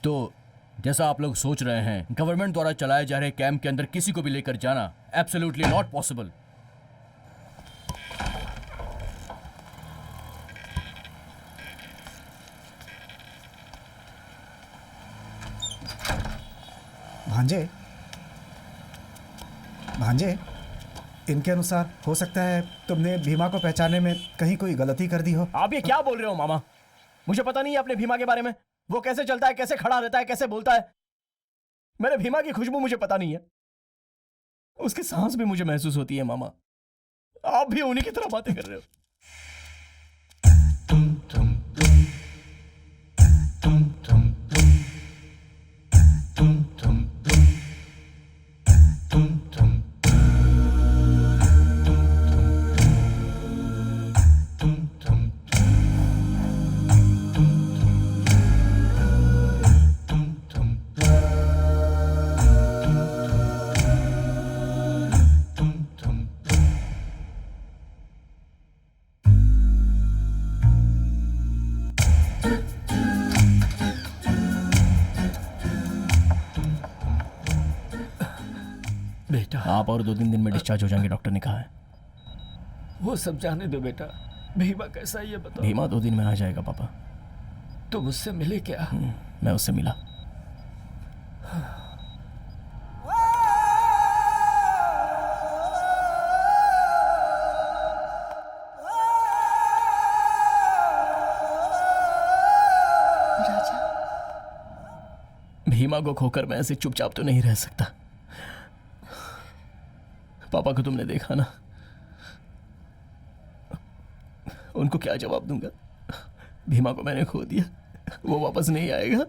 तो जैसा आप लोग सोच रहे हैं, गवर्नमेंट द्वारा चलाए जा रहे कैंप के अंदर किसी को भी लेकर जाना एब्सोल्युटली नॉट पॉसिबल। भांजे, भांजे, इनके अनुसार हो सकता है तुमने भीमा को पहचानने में कहीं कोई गलती कर दी हो। आप ये क्या बोल रहे हो मामा? मुझे पता नहीं है अपने भीमा के बारे में। वो कैसे चलता है, कैसे खड़ा रहता है, कैसे बोलता है। मेरे भीमा की खुशबू मुझे पता नहीं है, उसकी सांस भी मुझे महसूस होती है। मामा, आप भी उन्हीं की तरह बातें कर रहे हो। बेटा, आप और 2-3 दिन में डिस्चार्ज हो जाएंगे, डॉक्टर ने कहा है। वो सब जाने दो बेटा, भीमा कैसा है ये बताओ। भीमा 2 दिन में आ जाएगा पापा। तुम उससे मिले क्या? मैं उससे मिला। राजा, भीमा को खोकर मैं ऐसे चुपचाप तो नहीं रह सकता। पापा को तुमने देखा ना, उनको क्या जवाब दूंगा? भीमा को मैंने खो दिया, वो वापस नहीं आएगा।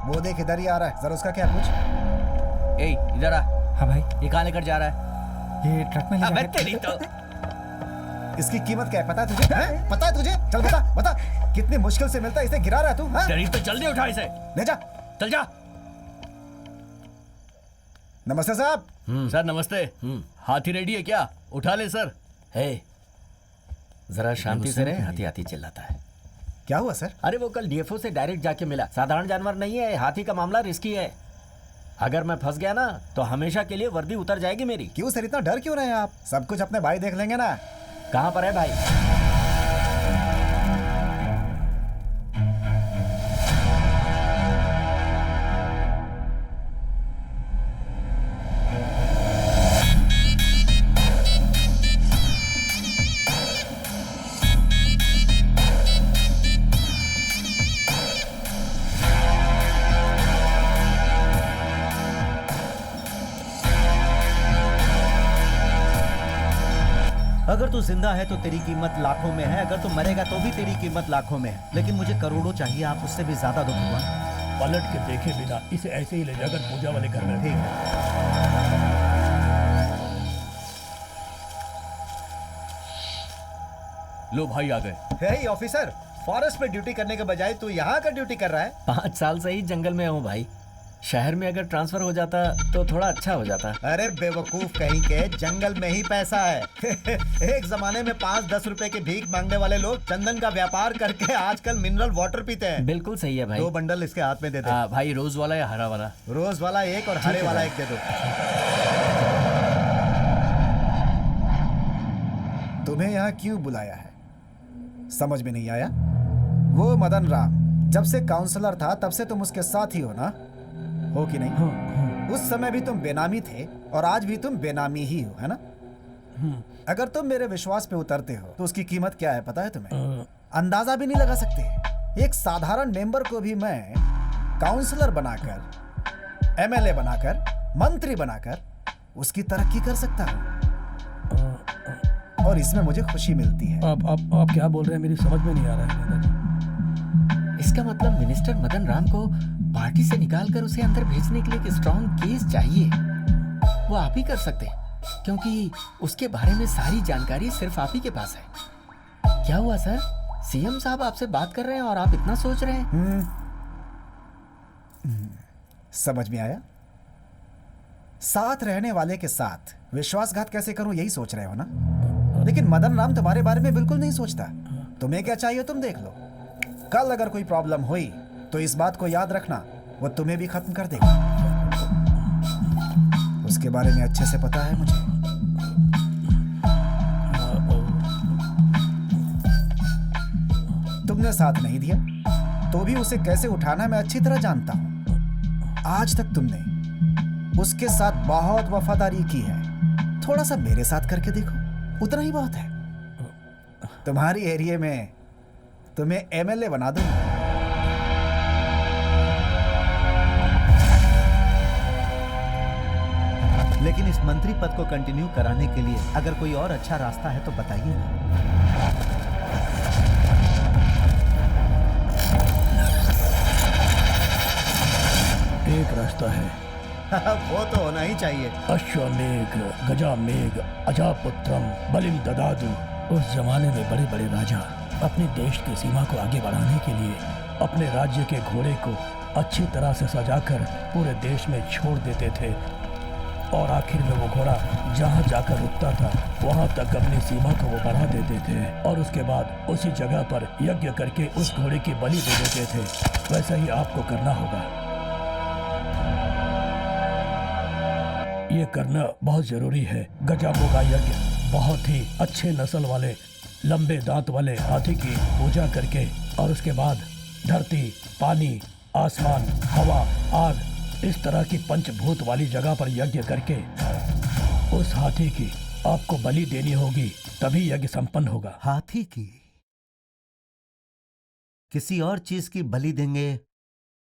वो देख इधर ही आ रहा है, जरा उसका क्या पूछ। ए इधर आ। हाँ भाई, ये कहाँ लेकर जा रहा है? ये ट्रक में ले अबे जाके- तेरी तो। इसकी कीमत क्या है पता है तुझे? हैं? पता है तुझे? चल बता बता, कितनी मुश्किल से मिलता है, इसे गिरा रहा है तू। हैं? तेरी तो जल्दी उठा इसे। ले जा। चल जा। नमस्ते साहब। सर नमस्ते। हाथी रेडी है क्या? उठा ले सर। हे, जरा शांति से रहे, हाथी हाथी चिल्लाता है। क्या हुआ सर? अरे वो कल डीएफओ से डायरेक्ट जाके मिला। साधारण जानवर नहीं है, हाथी का मामला रिस्की है। अगर मैं फंस गया ना तो हमेशा के लिए वर्दी उतर जाएगी मेरी। क्यों सर, इतना डर क्यों रहे हैं आप? सब कुछ अपने भाई देख लेंगे ना। कहाँ पर है भाई? अगर तू जिंदा है तो तेरी कीमत लाखों में है, अगर तू मरेगा तो भी तेरी कीमत लाखों में है, लेकिन मुझे करोड़ों चाहिए, आप उससे भी ज्यादा दो भगवान। पलट के देखे बिना इसे ऐसे ही ले जाकर पूजा वाले घर में। ठीक है। लो भाई आ गए। हे ऑफिसर, फॉरेस्ट में ड्यूटी करने के बजाय तू यहाँ का ड्यूटी कर रहा है? 5 साल से ही जंगल में हूँ भाई। शहर में अगर ट्रांसफर हो जाता तो थोड़ा अच्छा हो जाता। अरे बेवकूफ कहीं के, जंगल में ही पैसा है। एक जमाने में 5-10 रुपए की भीख मांगने वाले लोग चंदन का व्यापार करके आजकल मिनरल वाटर पीते हैं। बिल्कुल सही है भाई। 2 बंडल इसके हाथ में दे दे। भाई रोज वाला या हरा वाला? रोज वाला 1 और हरे वाला 1 दे दो। तुम्हें यहाँ क्यों बुलाया है समझ में नहीं आया? वो मदन राम जब से काउंसलर था तब से तुम उसके साथ ही हो ना, हो कि नहीं? उस समय भी तुम बेनामी थे और आज भी तुम बेनामी ही हो, है ना? अगर तुम मेरे विश्वास पे उतरते हो तो उसकी कीमत क्या है पता है तुम्हें? अंदाजा भी नहीं लगा सकते। एक साधारण मेंबर को भी मैं काउंसलर बनाकर, एमएलए बनाकर, मंत्री बनाकर उसकी तरक्की कर सकता हूँ और इसमें मुझे खुशी मिलती है। आप क्या बोल रहे हैं? मेरी समझ में नहीं आ रहा है दादाजी। इसका मतलब मिनिस्टर मदन राम को पार्टी से निकालकर उसे अंदर भेजने के लिए एक स्ट्रॉन्ग केस चाहिए। वो आप ही कर सकते हैं, क्योंकि उसके बारे में सारी जानकारी सिर्फ आप ही के पास है। क्या हुआ सर? सीएम साहब आपसे बात कर रहे हैं और आप इतना सोच रहे हैं? समझ में आया? साथ रहने वाले के साथ विश्वासघात कैसे करूं यही सोच रहे हो ना? लेकिन मदन राम तुम्हारे बारे में बिल्कुल नहीं सोचता। तुम्हें क्या चाहिए तुम देख लो। कल अगर कोई प्रॉब्लम हुई तो इस बात को याद रखना, वो तुम्हें भी खत्म कर देगा। उसके बारे में अच्छे से पता है मुझे। तुमने साथ नहीं दिया तो भी उसे कैसे उठाना मैं अच्छी तरह जानता हूं। आज तक तुमने उसके साथ बहुत वफादारी की है, थोड़ा सा मेरे साथ करके देखो, उतना ही बहुत है। तुम्हारी एरिया में तुम्हें एमएलए बना दूंगा। लेकिन इस मंत्री पद को कंटिन्यू कराने के लिए अगर कोई और अच्छा रास्ता है तो बताइए ना। एक रास्ता है। वो तो होना ही चाहिए। अश्वमेघ गजामेघ अजापुत्रम बलिम ददादु। उस जमाने में बड़े बड़े राजा अपने देश की सीमा को आगे बढ़ाने के लिए अपने राज्य के घोड़े को अच्छी तरह से सजाकर पूरे देश में छोड़ देते थे और आखिर में वो घोड़ा जहाँ जाकर रुकता था वहाँ तक अपनी सीमा को वो बढ़ा देते थे और उसके बाद उसी जगह पर यज्ञ करके उस घोड़े की बलि दे देते थे। वैसा ही आपको करना होगा। ये करना बहुत जरूरी है। गजामो का यज्ञ बहुत ही अच्छे नस्ल वाले लंबे दांत वाले हाथी की पूजा करके और उसके बाद धरती, पानी, आसमान, हवा, आग, इस तरह की पंचभूत वाली जगह पर यज्ञ करके उस हाथी की आपको बलि देनी होगी, तभी यज्ञ संपन्न होगा। हाथी की? किसी और चीज की बलि देंगे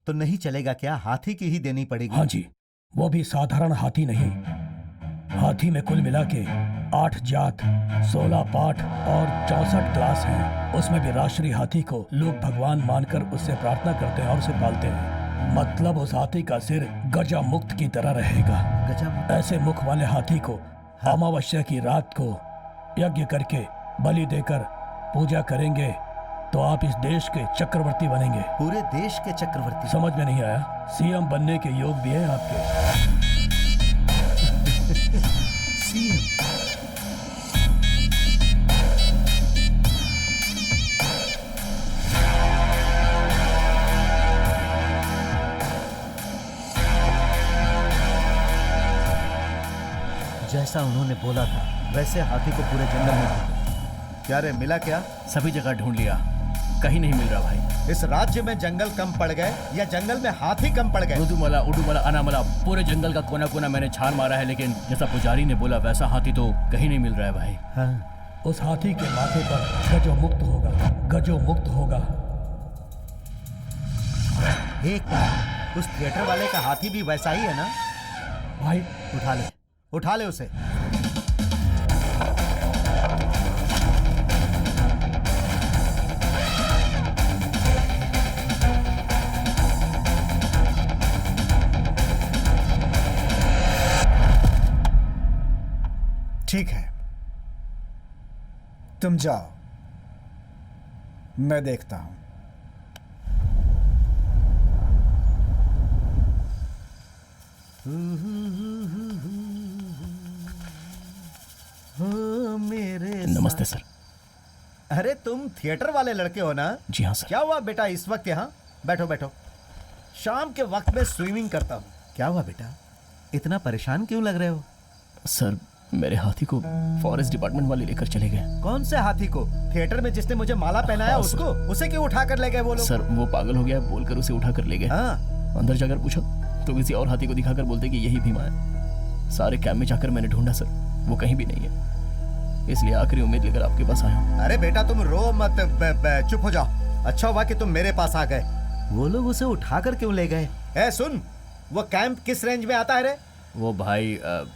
तो नहीं चलेगा क्या? हाथी की ही देनी पड़ेगी? हाँ जी, वो भी साधारण हाथी नहीं। हाथी में कुल मिला के 8 जात, 16 पाठ और 64 क्लास हैं। उसमें भी राष्ट्रीय हाथी को लोग भगवान मानकर उससे प्रार्थना करते हैं और उसे पालते हैं। मतलब उस हाथी का सिर गजा मुक्त की तरह रहेगा। गजा मुक्त? ऐसे मुख वाले हाथी को अमावस्या की रात को यज्ञ करके बलि देकर पूजा करेंगे तो आप इस देश के चक्रवर्ती बनेंगे। पूरे देश के चक्रवर्ती? समझ में नहीं आया? सीएम बनने के योग भी है आपके। सीएम? जैसा उन्होंने बोला था वैसे हाथी को पूरे जंगल में ढूंढा। क्या रे, मिला क्या? सभी जगह ढूंढ लिया, कहीं नहीं मिल रहा भाई। इस राज्य में जंगल कम पड़ गए या जंगल में हाथी कम पड़ गए? उडुमला, उडुमला, अनामला, पूरे जंगल का कोना कोना मैंने छान मारा है, लेकिन जैसा पुजारी ने बोला वैसा हाथी तो कहीं नहीं मिल रहा है भाई। हाँ। उस हाथी के माथे पर गजो मुक्त होगा, गजो मुक्त होगा। एक बार उस थिएटर वाले का हाथी भी वैसा ही है ना भाई? उठा ले उसे। ठीक है, तुम जाओ, मैं देखता हूं। मेरे नमस्ते सर। अरे तुम थिएटर वाले लड़के हो ना? जी हाँ सर। क्या हुआ बेटा इस वक्त यहाँ? बैठो बैठो। शाम के वक्त में स्विमिंग करता हूँ। क्या हुआ बेटा, इतना परेशान क्यों लग रहे हो? सर, मेरे हाथी को फॉरेस्ट डिपार्टमेंट वाले लेकर चले गए। कौन से हाथी को? थिएटर में जिसने मुझे माला पहनाया उसको? उसे क्यों उठा कर ले गए वो लोग? सर, वो पागल हो गया बोलकर उसे उठा कर ले गए। हाँ। अंदर जाकर पूछा तो किसी और हाथी को दिखाकर बोलते कि यही भीमा है। सारे कैंप में जाकर मैंने ढूंढा सर, वो कहीं भी नहीं है, इसलिए आखिरी उम्मीद लेकर आपके पास आया हूँ। अरे बेटा तुम रो मत, चुप हो जाओ। अच्छा हुआ कि तुम मेरे पास आ गए। वो लोग उसे उठाकर क्यों ले गए? ए सुन, वो कैंप किस रेंज में आता है रे? वो भाई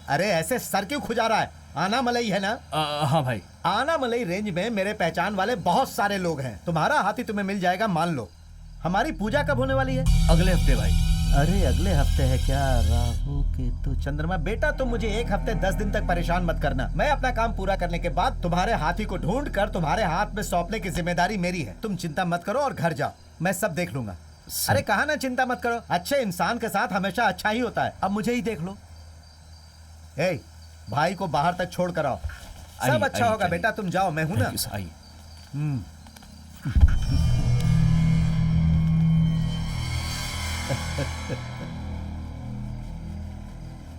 अरे ऐसे सर क्यों खुजा रहा है? आनामलई है ना? हाँ भाई। आनामलई रेंज में मेरे पहचान वाले बहुत सारे लोग हैं। तुम्हारा हाथी तुम्हें मिल जाएगा, मान लो। हमारी पूजा कब होने वाली है? अगले हफ्ते भाई। अरे अगले हफ्ते है क्या? राहु केतु चंद्रमा। बेटा तुम मुझे 1 हफ्ते 10 दिन तक परेशान मत करना। मैं अपना काम पूरा करने के बाद तुम्हारे हाथी को ढूंढ कर तुम्हारे हाथ में सौंपने की जिम्मेदारी मेरी है। तुम चिंता मत करो और घर जाओ, मैं सब देख लूंगा। अरे कहा ना चिंता मत करो, अच्छे इंसान के साथ हमेशा अच्छा ही होता है। अब मुझे ही देख लो। ए, भाई को बाहर तक छोड़ कर आओ, सब अच्छा होगा। बेटा तुम जाओ, मैं हूं ना।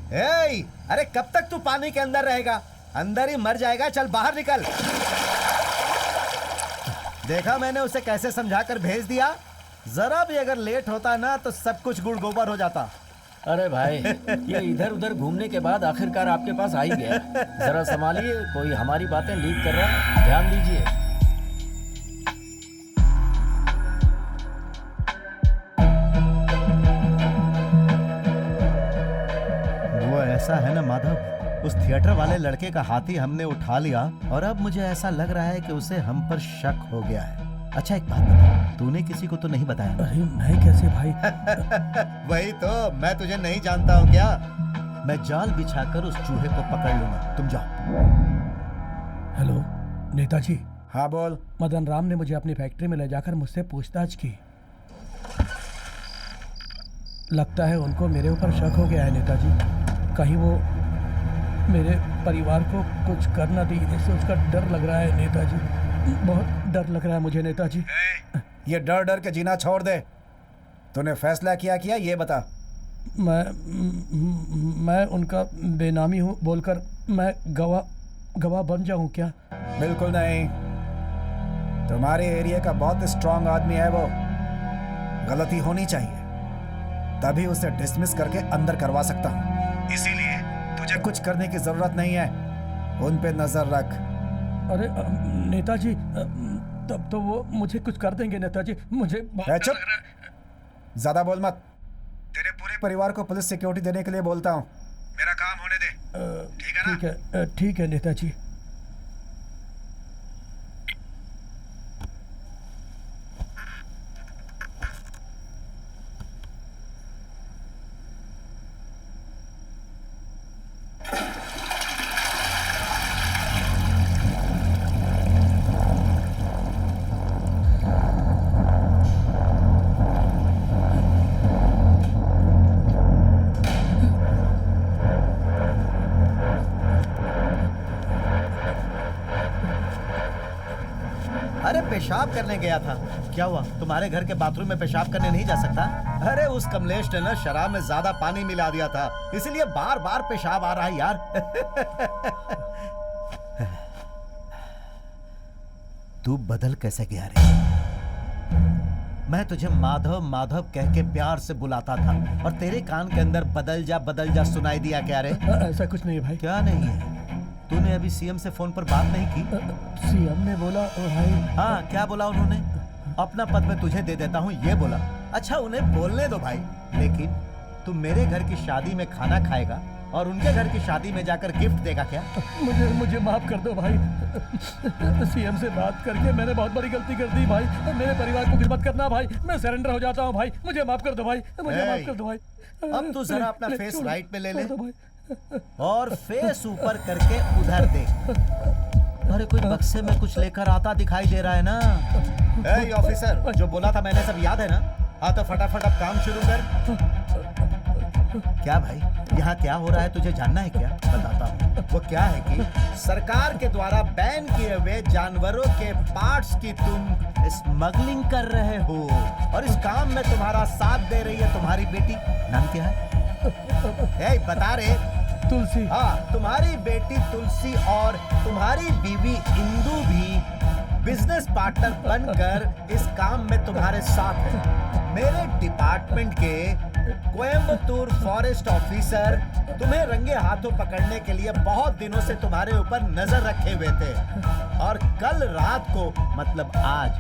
ए, अरे कब तक तू पानी के अंदर रहेगा? अंदर ही मर जाएगा। चल बाहर निकल। देखा मैंने उसे कैसे समझाकर भेज दिया। जरा भी अगर लेट होता ना तो सब कुछ गुड़ गोबर हो जाता। अरे भाई, ये इधर उधर घूमने के बाद आखिरकार आपके पास आ ही गया। जरा संभालिए, कोई हमारी बातें लीक कर रहा है, ध्यान दीजिए। वो ऐसा है ना माधव, उस थिएटर वाले लड़के का हाथी हमने उठा लिया और अब मुझे ऐसा लग रहा है कि उसे हम पर शक हो गया है। अच्छा एक बात बता, तूने किसी को तो नहीं बताया? अरे मैं कैसे भाई? वही तो, मैं तुझे नहीं जानता हूँ क्या? मैं जाल बिछाकर उस चूहे को पकड़ लूंगा, तुम जाओ। हेलो नेताजी, हाँ बोल। मदन राम ने मुझे अपनी फैक्ट्री में ले जाकर मुझसे पूछताछ की। लगता है उनको मेरे ऊपर शक हो गया है नेताजी। कहीं वो मेरे परिवार को कुछ कर ना दी, इससे उसका डर लग रहा है नेताजी। बहुत डर लग रहा है मुझे नेताजी। ये डर डर के जीना छोड़ दे। तूने फैसला किया ये बता। मैं उनका बेनामी हूँ बोलकर मैं गवाह बन जाऊँ क्या? बिल्कुल नहीं। तुम्हारे एरिया का बहुत स्ट्रांग आदमी है वो। गलती होनी चाहिए तभी उसे डिसमिस करके अंदर करवा सकता हूँ। इसीलिए तुझे कुछ करने की जरूरत नहीं है। उन पे नजर रख। अरे नेताजी, तब तो वो मुझे कुछ कर देंगे नेताजी। मुझे चुप, ज्यादा बोल मत। तेरे पूरे परिवार को पुलिस सिक्योरिटी देने के लिए बोलता हूँ। मेरा काम होने दे। ठीक है ना? ठीक है नेताजी। पेशाब करने गया था। क्या हुआ? तुम्हारे घर के बाथरूम में पेशाब करने नहीं जा सकता? अरे उस कमलेश ने ना शराब में ज्यादा पानी मिला दिया था, इसलिए बार बार पेशाब आ रहा है यार। तू बदल कैसे गया रे? मैं तुझे माधव माधव कह के प्यार से बुलाता था और तेरे कान के अंदर बदल जा सुनाई दिया क्या रे? ऐसा कुछ नहीं भाई। क्या नहीं है? तूने अभी सीएम से फोन पर बात नहीं की? सीएम ने बोला भाई। हाँ, क्या बोला उन्होंने? अपना पद मैं तुझे दे देता हूँ ये बोला। अच्छा उन्हें बोलने दो भाई, लेकिन तू मेरे घर की शादी में खाना खाएगा और उनके घर की शादी में जाकर गिफ्ट देगा क्या? मुझे माफ कर दो भाई। सीएम से बात करके मैंने बहुत बड़ी गलती कर दी भाई। मेरे परिवार को कुछ मत करना भाई। मैं सरेंडर हो जाता हूँ भाई। मुझे माफ कर दो भाई। मुझे माफ कर दो भाई। अब तू जरा अपना फेस राइट पे ले ले और फेस ऊपर करके उधर देख। अरे कोई बक्से में कुछ लेकर आता दिखाई दे रहा है ना? ए ऑफिसर, जो बोला था मैंने सब याद है ना? हाँ तो फटाफट अब काम शुरू कर। क्या भाई, यहाँ क्या हो रहा है तुझे जानना है क्या? बताता हूँ। वो क्या है कि सरकार के द्वारा बैन किए हुए जानवरों के पार्ट्स की तुम स्मगलिंग कर रहे हो और इस काम में तुम्हारा साथ दे रही है तुम्हारी बेटी। नाम क्या है? ए, बता रे। तुलसी। हाँ, तुम्हारी बेटी तुलसी और तुम्हारी बीवी इंदु भी बिजनेस पार्टनर बनकर इस काम में तुम्हारे साथ है। मेरे डिपार्टमेंट के कोयम्बतूर फॉरेस्ट ऑफिसर तुम्हें रंगे हाथों पकड़ने के लिए बहुत दिनों से तुम्हारे ऊपर नजर रखे हुए थे और कल रात को, मतलब आज,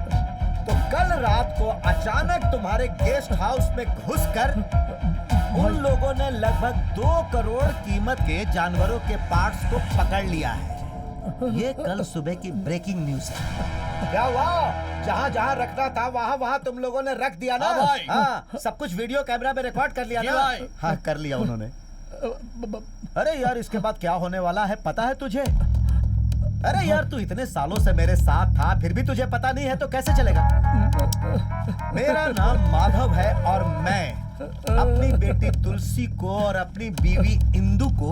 तो कल रात को अचानक तुम्हारे गेस्ट हाउस में घुसकर उन लोगों ने लगभग 2 करोड़ कीमत के जानवरों के पार्ट्स को पकड़ लिया है। ये कल सुबह की ब्रेकिंग न्यूज है। क्या हुआ? जहाँ जहाँ रखना था वहाँ तुम लोगों ने रख दिया ना? हाँ, सब कुछ वीडियो कैमरा में रिकॉर्ड कर लिया ना? हाँ, कर लिया उन्होंने। अरे यार, इसके बाद क्या होने वाला है पता है तुझे? अरे यार, तू इतने सालों से मेरे साथ था फिर भी तुझे पता नहीं है तो कैसे चलेगा? मेरा नाम माधव है और मैं अपनी बेटी तुलसी को और अपनी बीवी इंदु को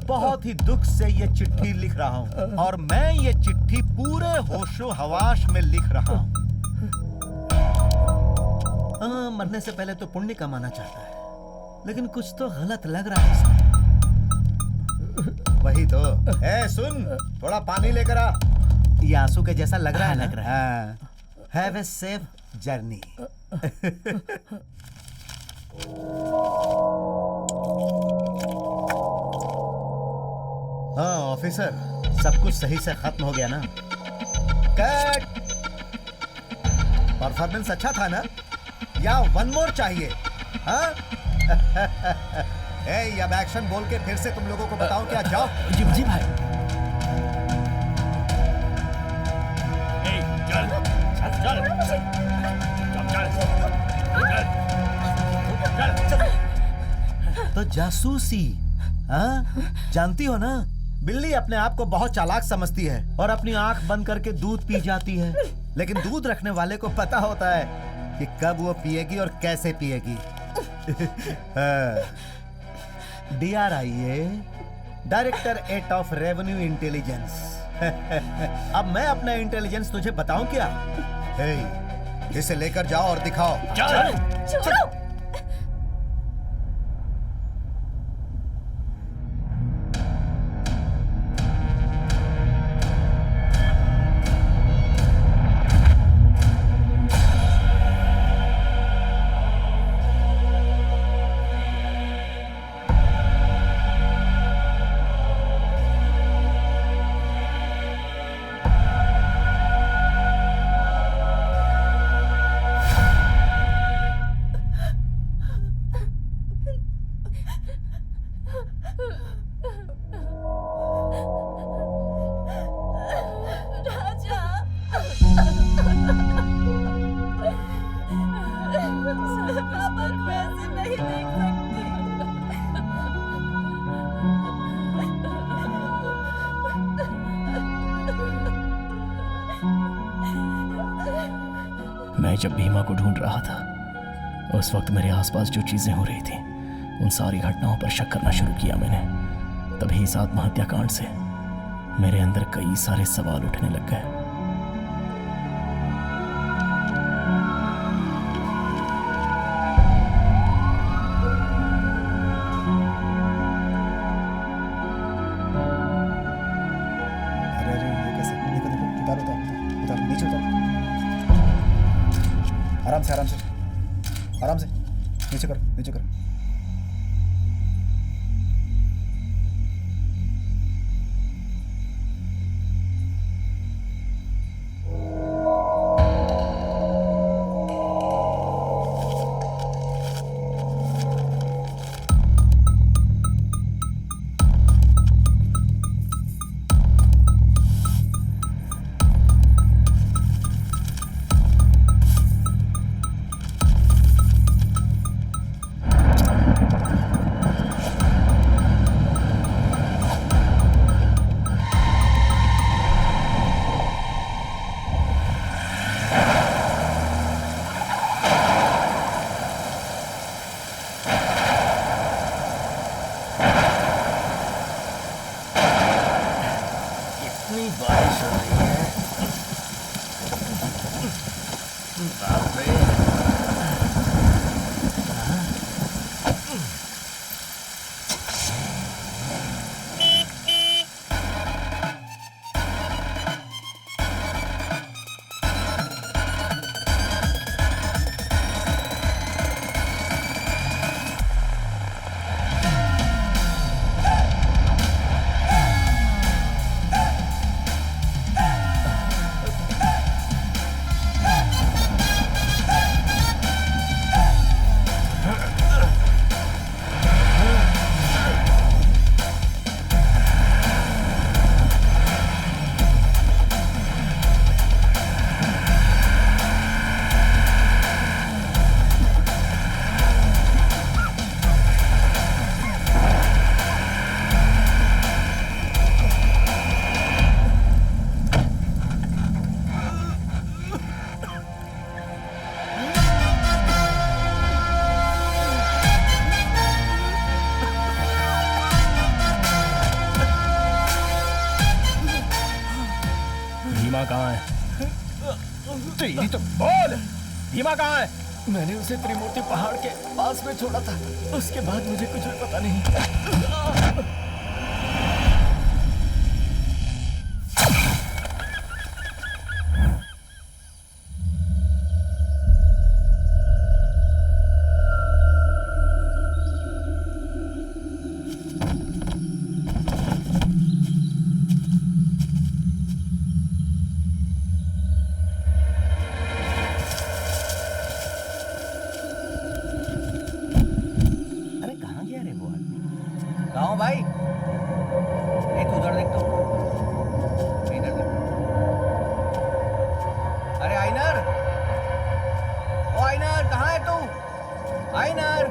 बहुत ही दुख से ये चिट्ठी लिख रहा हूँ और मैं ये चिट्ठी पूरे होशो हवास में लिख रहा हूँ। मरने से पहले तो पुण्य कमाना चाहता है, लेकिन कुछ तो गलत लग रहा है इसमें। वही तो। ए सुन, थोड़ा पानी लेकर आ। ये आंसू के जैसा लग रहा है, लग रहा है। Have a safe journey. हाँ ऑफिसर, सब कुछ सही से खत्म हो गया ना? कट। परफॉर्मेंस अच्छा था ना? या 1 मोर चाहिए? हाँ? ए, अब एक्शन बोल के फिर से तुम लोगों को बताओ क्या? जाओ। जी भाई। चल चल तो जासूसी, हाँ? जानती हो ना बिल्ली अपने आप को बहुत चालाक समझती है और अपनी आंख बंद करके दूध पी जाती है, लेकिन दूध रखने वाले को पता होता है कि कब वो पिएगी और कैसे पिएगी। DRIA, director 8 of revenue intelligence. अब मैं अपना इंटेलिजेंस तुझे बताऊं क्या? इसे लेकर जाओ और दिखाओ। छोड़ो। मैं जब भीमा को ढूंढ रहा था, उस वक्त मेरे आसपास जो चीजें हो रही थी, उन सारी घटनाओं पर शक करना शुरू किया मैंने। तभी इस आत्महत्या कांड से मेरे अंदर कई सारे सवाल उठने लग गए। अरे ये कैसे? देखो देखो, उतारो उतारो उतारो, नीचे उतारो। आराम से आराम से आराम से, नीचे करो नीचे करो। भीमा कहाँ है? तेरी तो बोल, भीमा कहाँ है? मैंने उसे त्रिमूर्ति पहाड़ के पास में छोड़ा था, उसके बाद मुझे कुछ भी पता नहीं। कहाँ हो भाई? एक उधर देख तो, इधर देख। अरे आइनर, ओ आइनर कहाँ है तू? आइनर।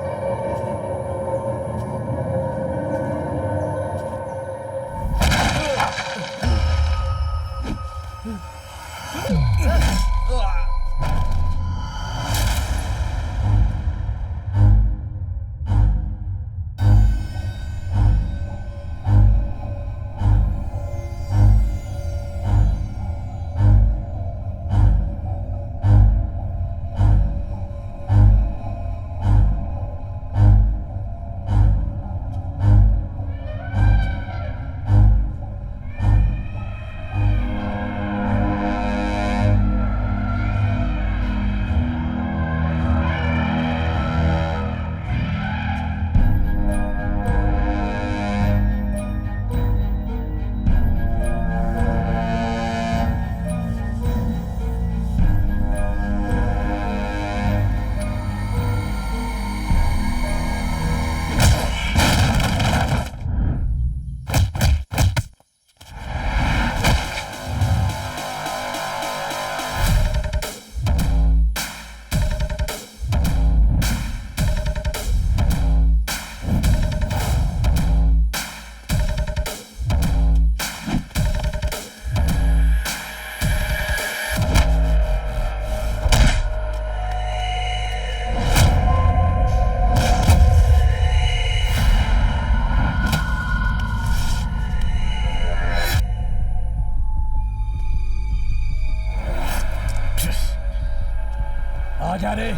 आ जा रे।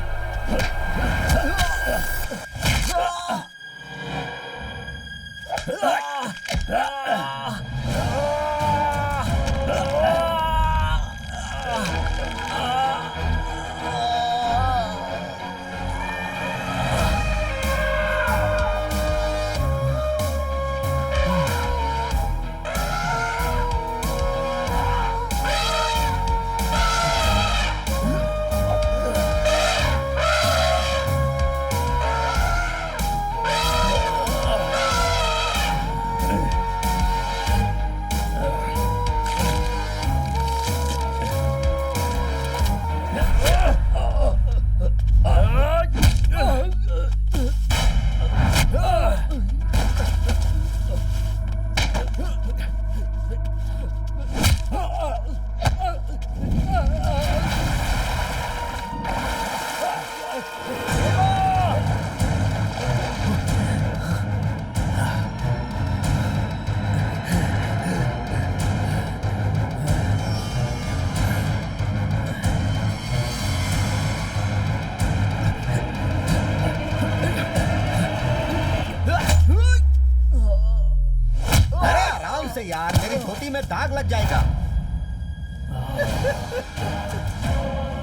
यार मेरी धोती में दाग लग जाएगा।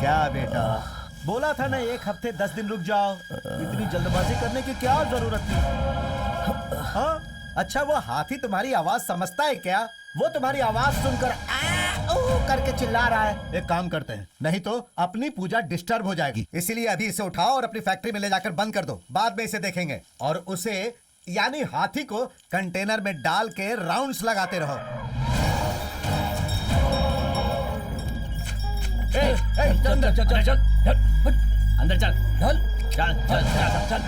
क्या बेटा, बोला था ना 1 हफ्ते 10 दिन रुक जाओ। इतनी जल्दबाजी करने की क्या जरूरत थी? हाँ? अच्छा वो हाथी तुम्हारी आवाज समझता है क्या? वो तुम्हारी आवाज सुनकर करके चिल्ला रहा है। एक काम करते हैं, नहीं तो अपनी पूजा डिस्टर्ब हो जाएगी। इसीलिए अभी इसे उठाओ और अपनी फैक्ट्री में ले जाकर बंद कर दो। बाद में इसे देखेंगे। और उसे यानी हाथी को कंटेनर में डाल के राउंड्स लगाते रहो। चल चल चल चल अंदर चल चल चल चल चल चल।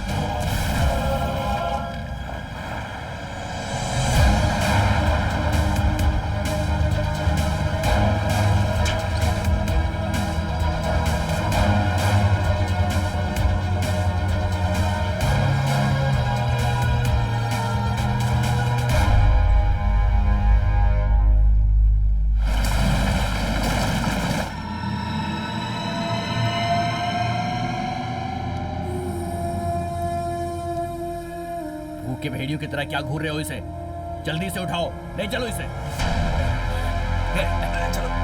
के भेड़ियों की तरह क्या घूर रहे हो इसे? जल्दी से उठाओ, ले चलो इसे। चलो।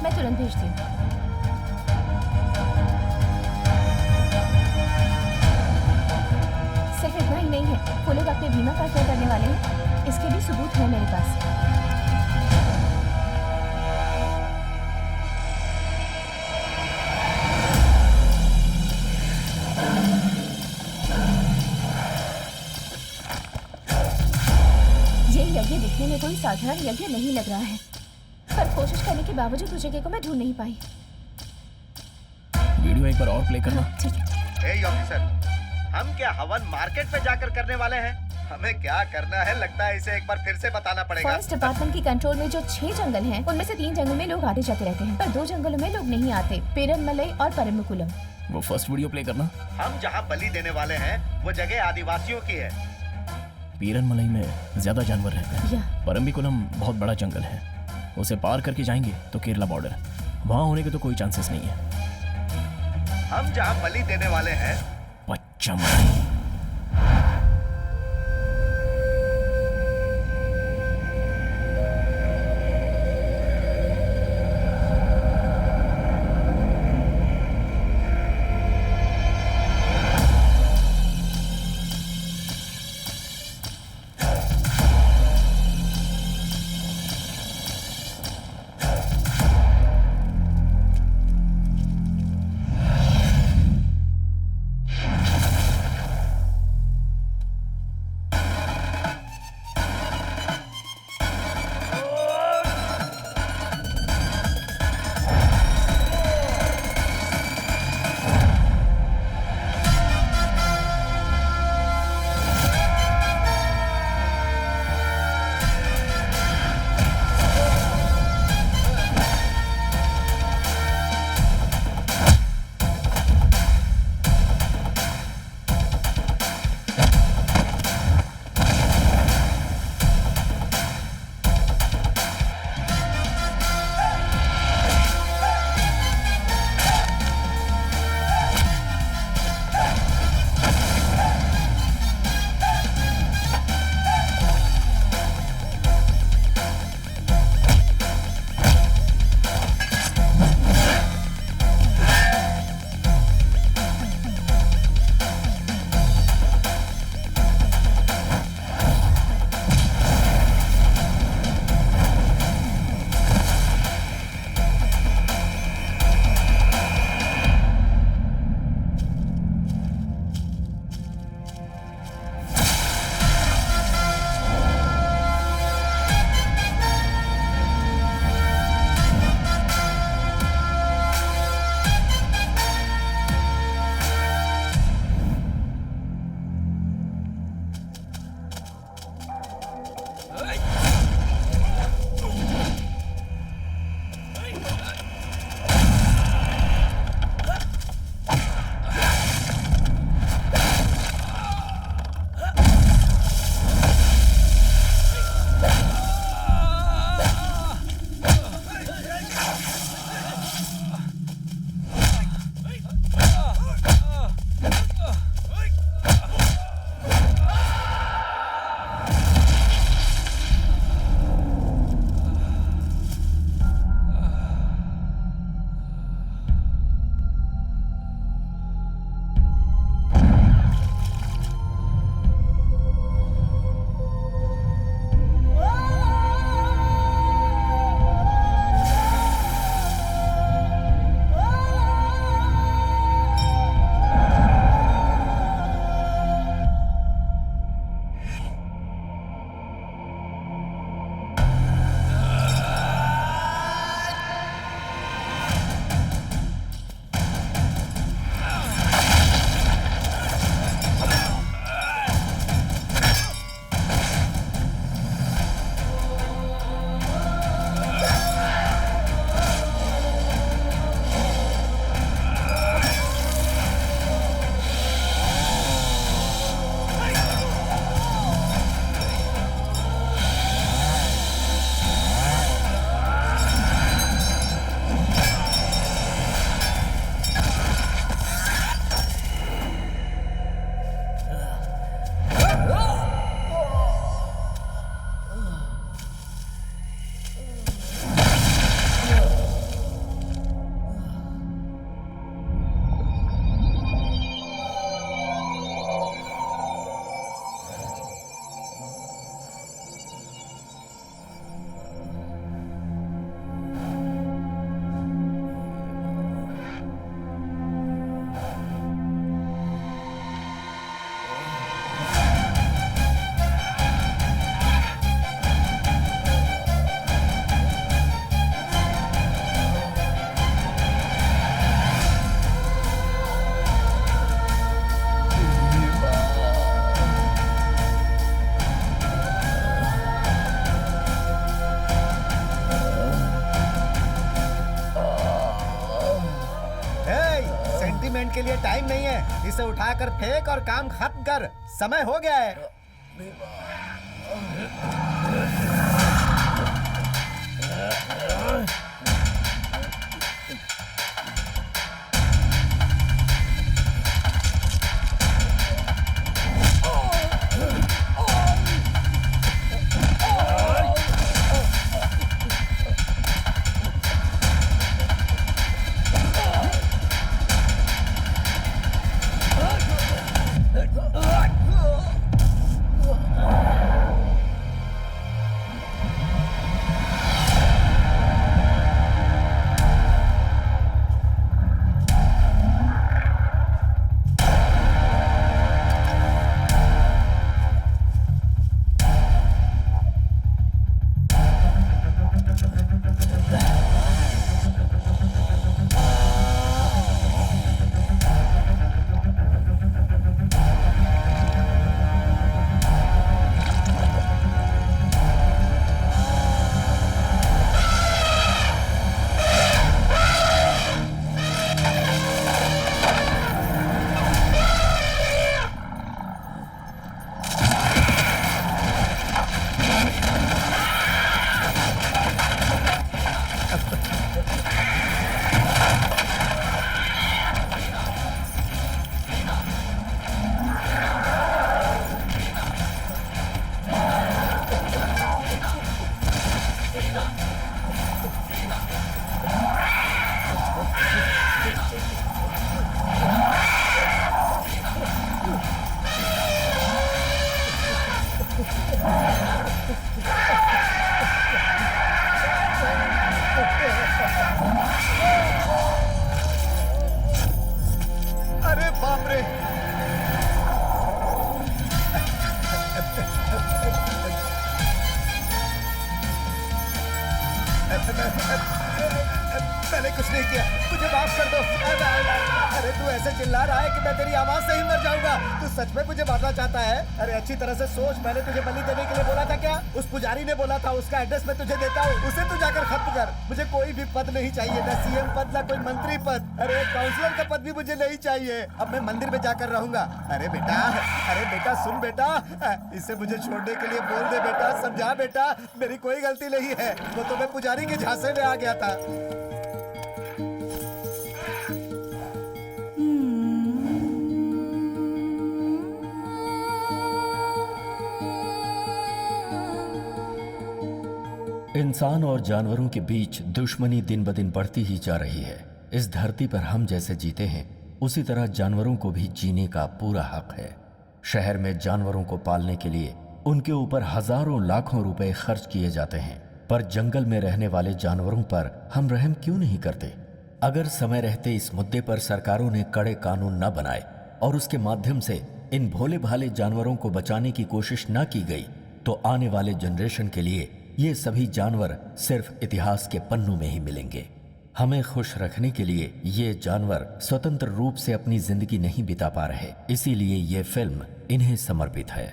मैं तुरंत भेजती हूँ। सिर्फ इतना ही नहीं है, वो लोग अपने बीमा का क्या करने वाले हैं, इसके भी सबूत है मेरे पास। ये यज्ञ दिखने में कोई साधारण यज्ञ नहीं लग रहा है, पर कोशिश करने के बावजूद उस जगह को मैं ढूंढ नहीं पाई। वीडियो एक बार और प्ले करना। ठीक है। ऑफिसर, हम क्या हवन मार्केट पे जाकर करने वाले हैं? हमें क्या करना है लगता है इसे एक बार फिर से बताना पड़ेगा। फॉरेस्ट डिपार्टमेंट की कंट्रोल में जो 6 जंगल हैं, उनमें से 3 जंगल में लोग आते जाते रहते हैं, पर 2 जंगलों में लोग नहीं आते, पेरनमलई और परम्बिकुलम। वो फर्स्ट वीडियो प्ले करना। हम जहाँ बलि देने वाले हैं वो जगह आदिवासियों की है। पीरनमलई में ज्यादा जानवर रहते हैं। परम्बिकुलम बहुत बड़ा जंगल है, उसे पार करके जाएंगे तो केरला बॉर्डर, वहां होने के तो कोई चांसेस नहीं है। हम जहाँ बलि देने वाले हैं पच्चमढ़ी। टाइम नहीं है, इसे उठाकर फेंक और काम खत्म कर, समय हो गया है। अरे बाप रे, मैंने कुछ नहीं किया, मुझे माफ कर दो। अरे तू ऐसे चिल्ला रहा है कि मैं तेरी आवाज से ही मर जाऊंगा। तू सच में मुझे मारना चाहता है? अरे अच्छी तरह से सोच, मैंने तुझे बलि देने के लिए बोला था क्या? उस पुजारी ने बोला था, उसका एड्रेस मैं तुझे देता हूँ, उसे तू जाकर खत्म कर। मुझे कोई भी पद नहीं चाहिए, ना सीएम पद, ना कोई मंत्री पद, अरे काउंसलर का पद भी मुझे नहीं चाहिए। अब मैं मंदिर में जाकर रहूंगा। अरे बेटा सुन बेटा, इसे मुझे छोड़ने के लिए बोल दे बेटा, समझा बेटा, मेरी कोई गलती नहीं है, वो तो मैं पुजारी के झांसे में आ गया था। इंसान और जानवरों के बीच दुश्मनी दिन ब दिन बढ़ती ही जा रही है। इस धरती पर हम जैसे जीते हैं, उसी तरह जानवरों को भी जीने का पूरा हक है। शहर में जानवरों को पालने के लिए उनके ऊपर हजारों लाखों रुपए खर्च किए जाते हैं, पर जंगल में रहने वाले जानवरों पर हम रहम क्यों नहीं करते? अगर समय रहते इस मुद्दे पर सरकारों ने कड़े कानून न बनाए और उसके माध्यम से इन भोले भाले जानवरों को बचाने की कोशिश न की गई, तो आने वाले जनरेशन के लिए ये सभी जानवर सिर्फ इतिहास के पन्नों में ही मिलेंगे। हमें खुश रखने के लिए ये जानवर स्वतंत्र रूप से अपनी जिंदगी नहीं बिता पा रहे, इसीलिए ये फिल्म इन्हें समर्पित है।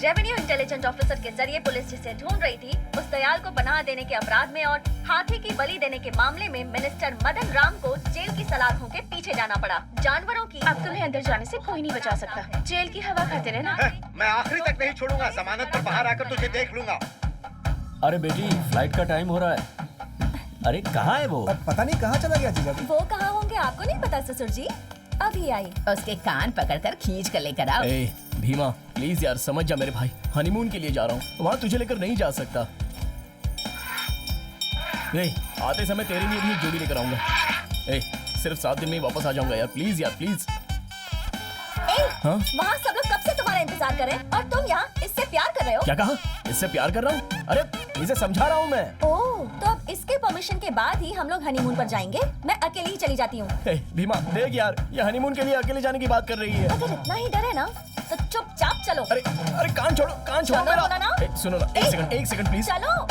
रेवेन्यू इंटेलिजेंस ऑफिसर के जरिए पुलिस जिसे ढूंढ रही थी, उस दयाल को पनाह देने के अपराध में और हाथी की बलि देने के मामले में मिनिस्टर मदन राम को जेल की सलाखों के पीछे जाना पड़ा। जानवरों की अब तुम्हें अंदर जाने से कोई नहीं बचा सकता। जेल की हवा खाते रहना। मैं आखिरी तक नहीं छोड़ूंगा, जमानत पर बाहर आकर तुझे देख लूंगा। अरे बेटी, फ्लाइट का टाइम हो रहा है। अरे कहाँ है वो? पता नहीं कहाँ चला गया जीजा जी। वो कहाँ होंगे आपको नहीं पता ससुर जी, अभी आई। उसके कान पकड़कर खींच कर लेकर आओ। ए भीमा प्लीज यार समझ जा मेरे भाई, हनीमून के लिए जा रहा हूँ, वहाँ तुझे लेकर नहीं जा सकता। ए, आते समय तेरे लिए भी एक जोड़ी लेकर आऊंगा। ए, सिर्फ 7 दिन में ही वापस आ जाऊंगा यार, प्लीज यार प्लीज। हाँ? वहाँ सब लोग कब से तुम्हारा इंतजार कर रहे हैं और तुम यहाँ इससे प्यार कर रहे हो? क्या कहा? इससे प्यार कर रहा हूँ? अरे इसे समझा रहा हूँ मैं। ओह, तो अब इसके परमिशन के बाद ही हम लोग हनीमून पर जाएंगे। मैं अकेले ही चली जाती हूँ। भीमा देख यार, ये हनीमून के लिए अकेले जाने की बात कर रही है। अगर इतना ही डर है ना तो चुपचाप चलो। अरे कान छोड़ो चलो मेरा। बोला ना। सुनो ना, एक सेकंड प्लीज। चलो।